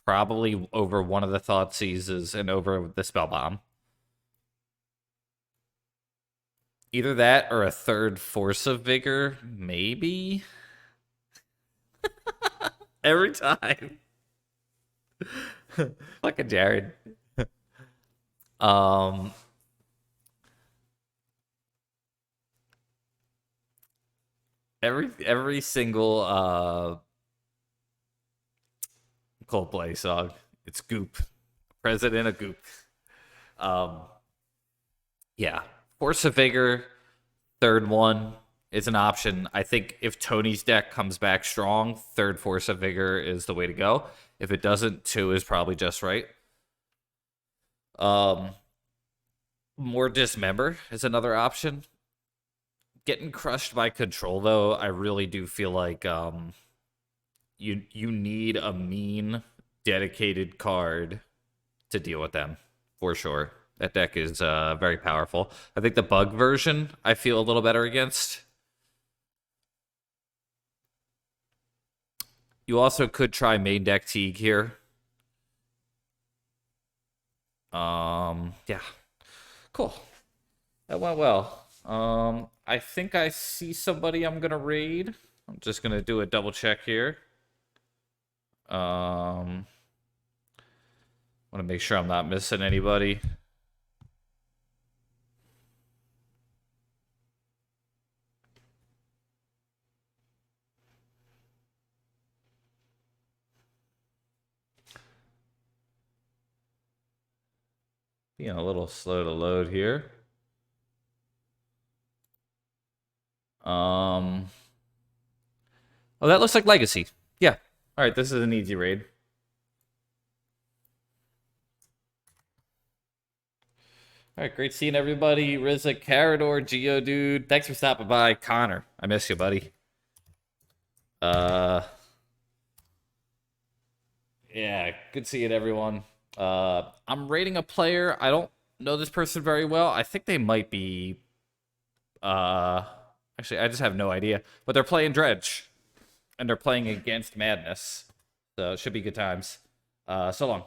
probably over one of the Thoughtseizes and over the Spellbomb. Either that or a third Force of Vigor, maybe. Every time. Fucking Jared. Um, every single Coldplay song, it's Goop. President of Goop. Um, yeah, Force of Vigor, third one is an option. I think if Tony's deck comes back strong, third Force of Vigor is the way to go. If it doesn't, 2 is probably just right. More Dismember is another option. Getting crushed by Control, though, I really do feel like you need a mean, dedicated card to deal with them, for sure. That deck is very powerful. I think the bug version I feel a little better against. You also could try main deck Teague here. Yeah. Cool. That went well. I think I see somebody I'm gonna raid. I'm just gonna do a double check here. Want to make sure I'm not missing anybody. Being a little slow to load here. Oh, that looks like Legacy. Yeah. All right, this is an easy raid. All right, great seeing everybody. Rizza, Carador, Geodude. Thanks for stopping by. Connor, I miss you, buddy. Yeah, good seeing everyone. I'm rating a player. I don't know this person very well. I think they might be actually I just have no idea. But they're playing Dredge. And they're playing against Madness. So it should be good times. So long.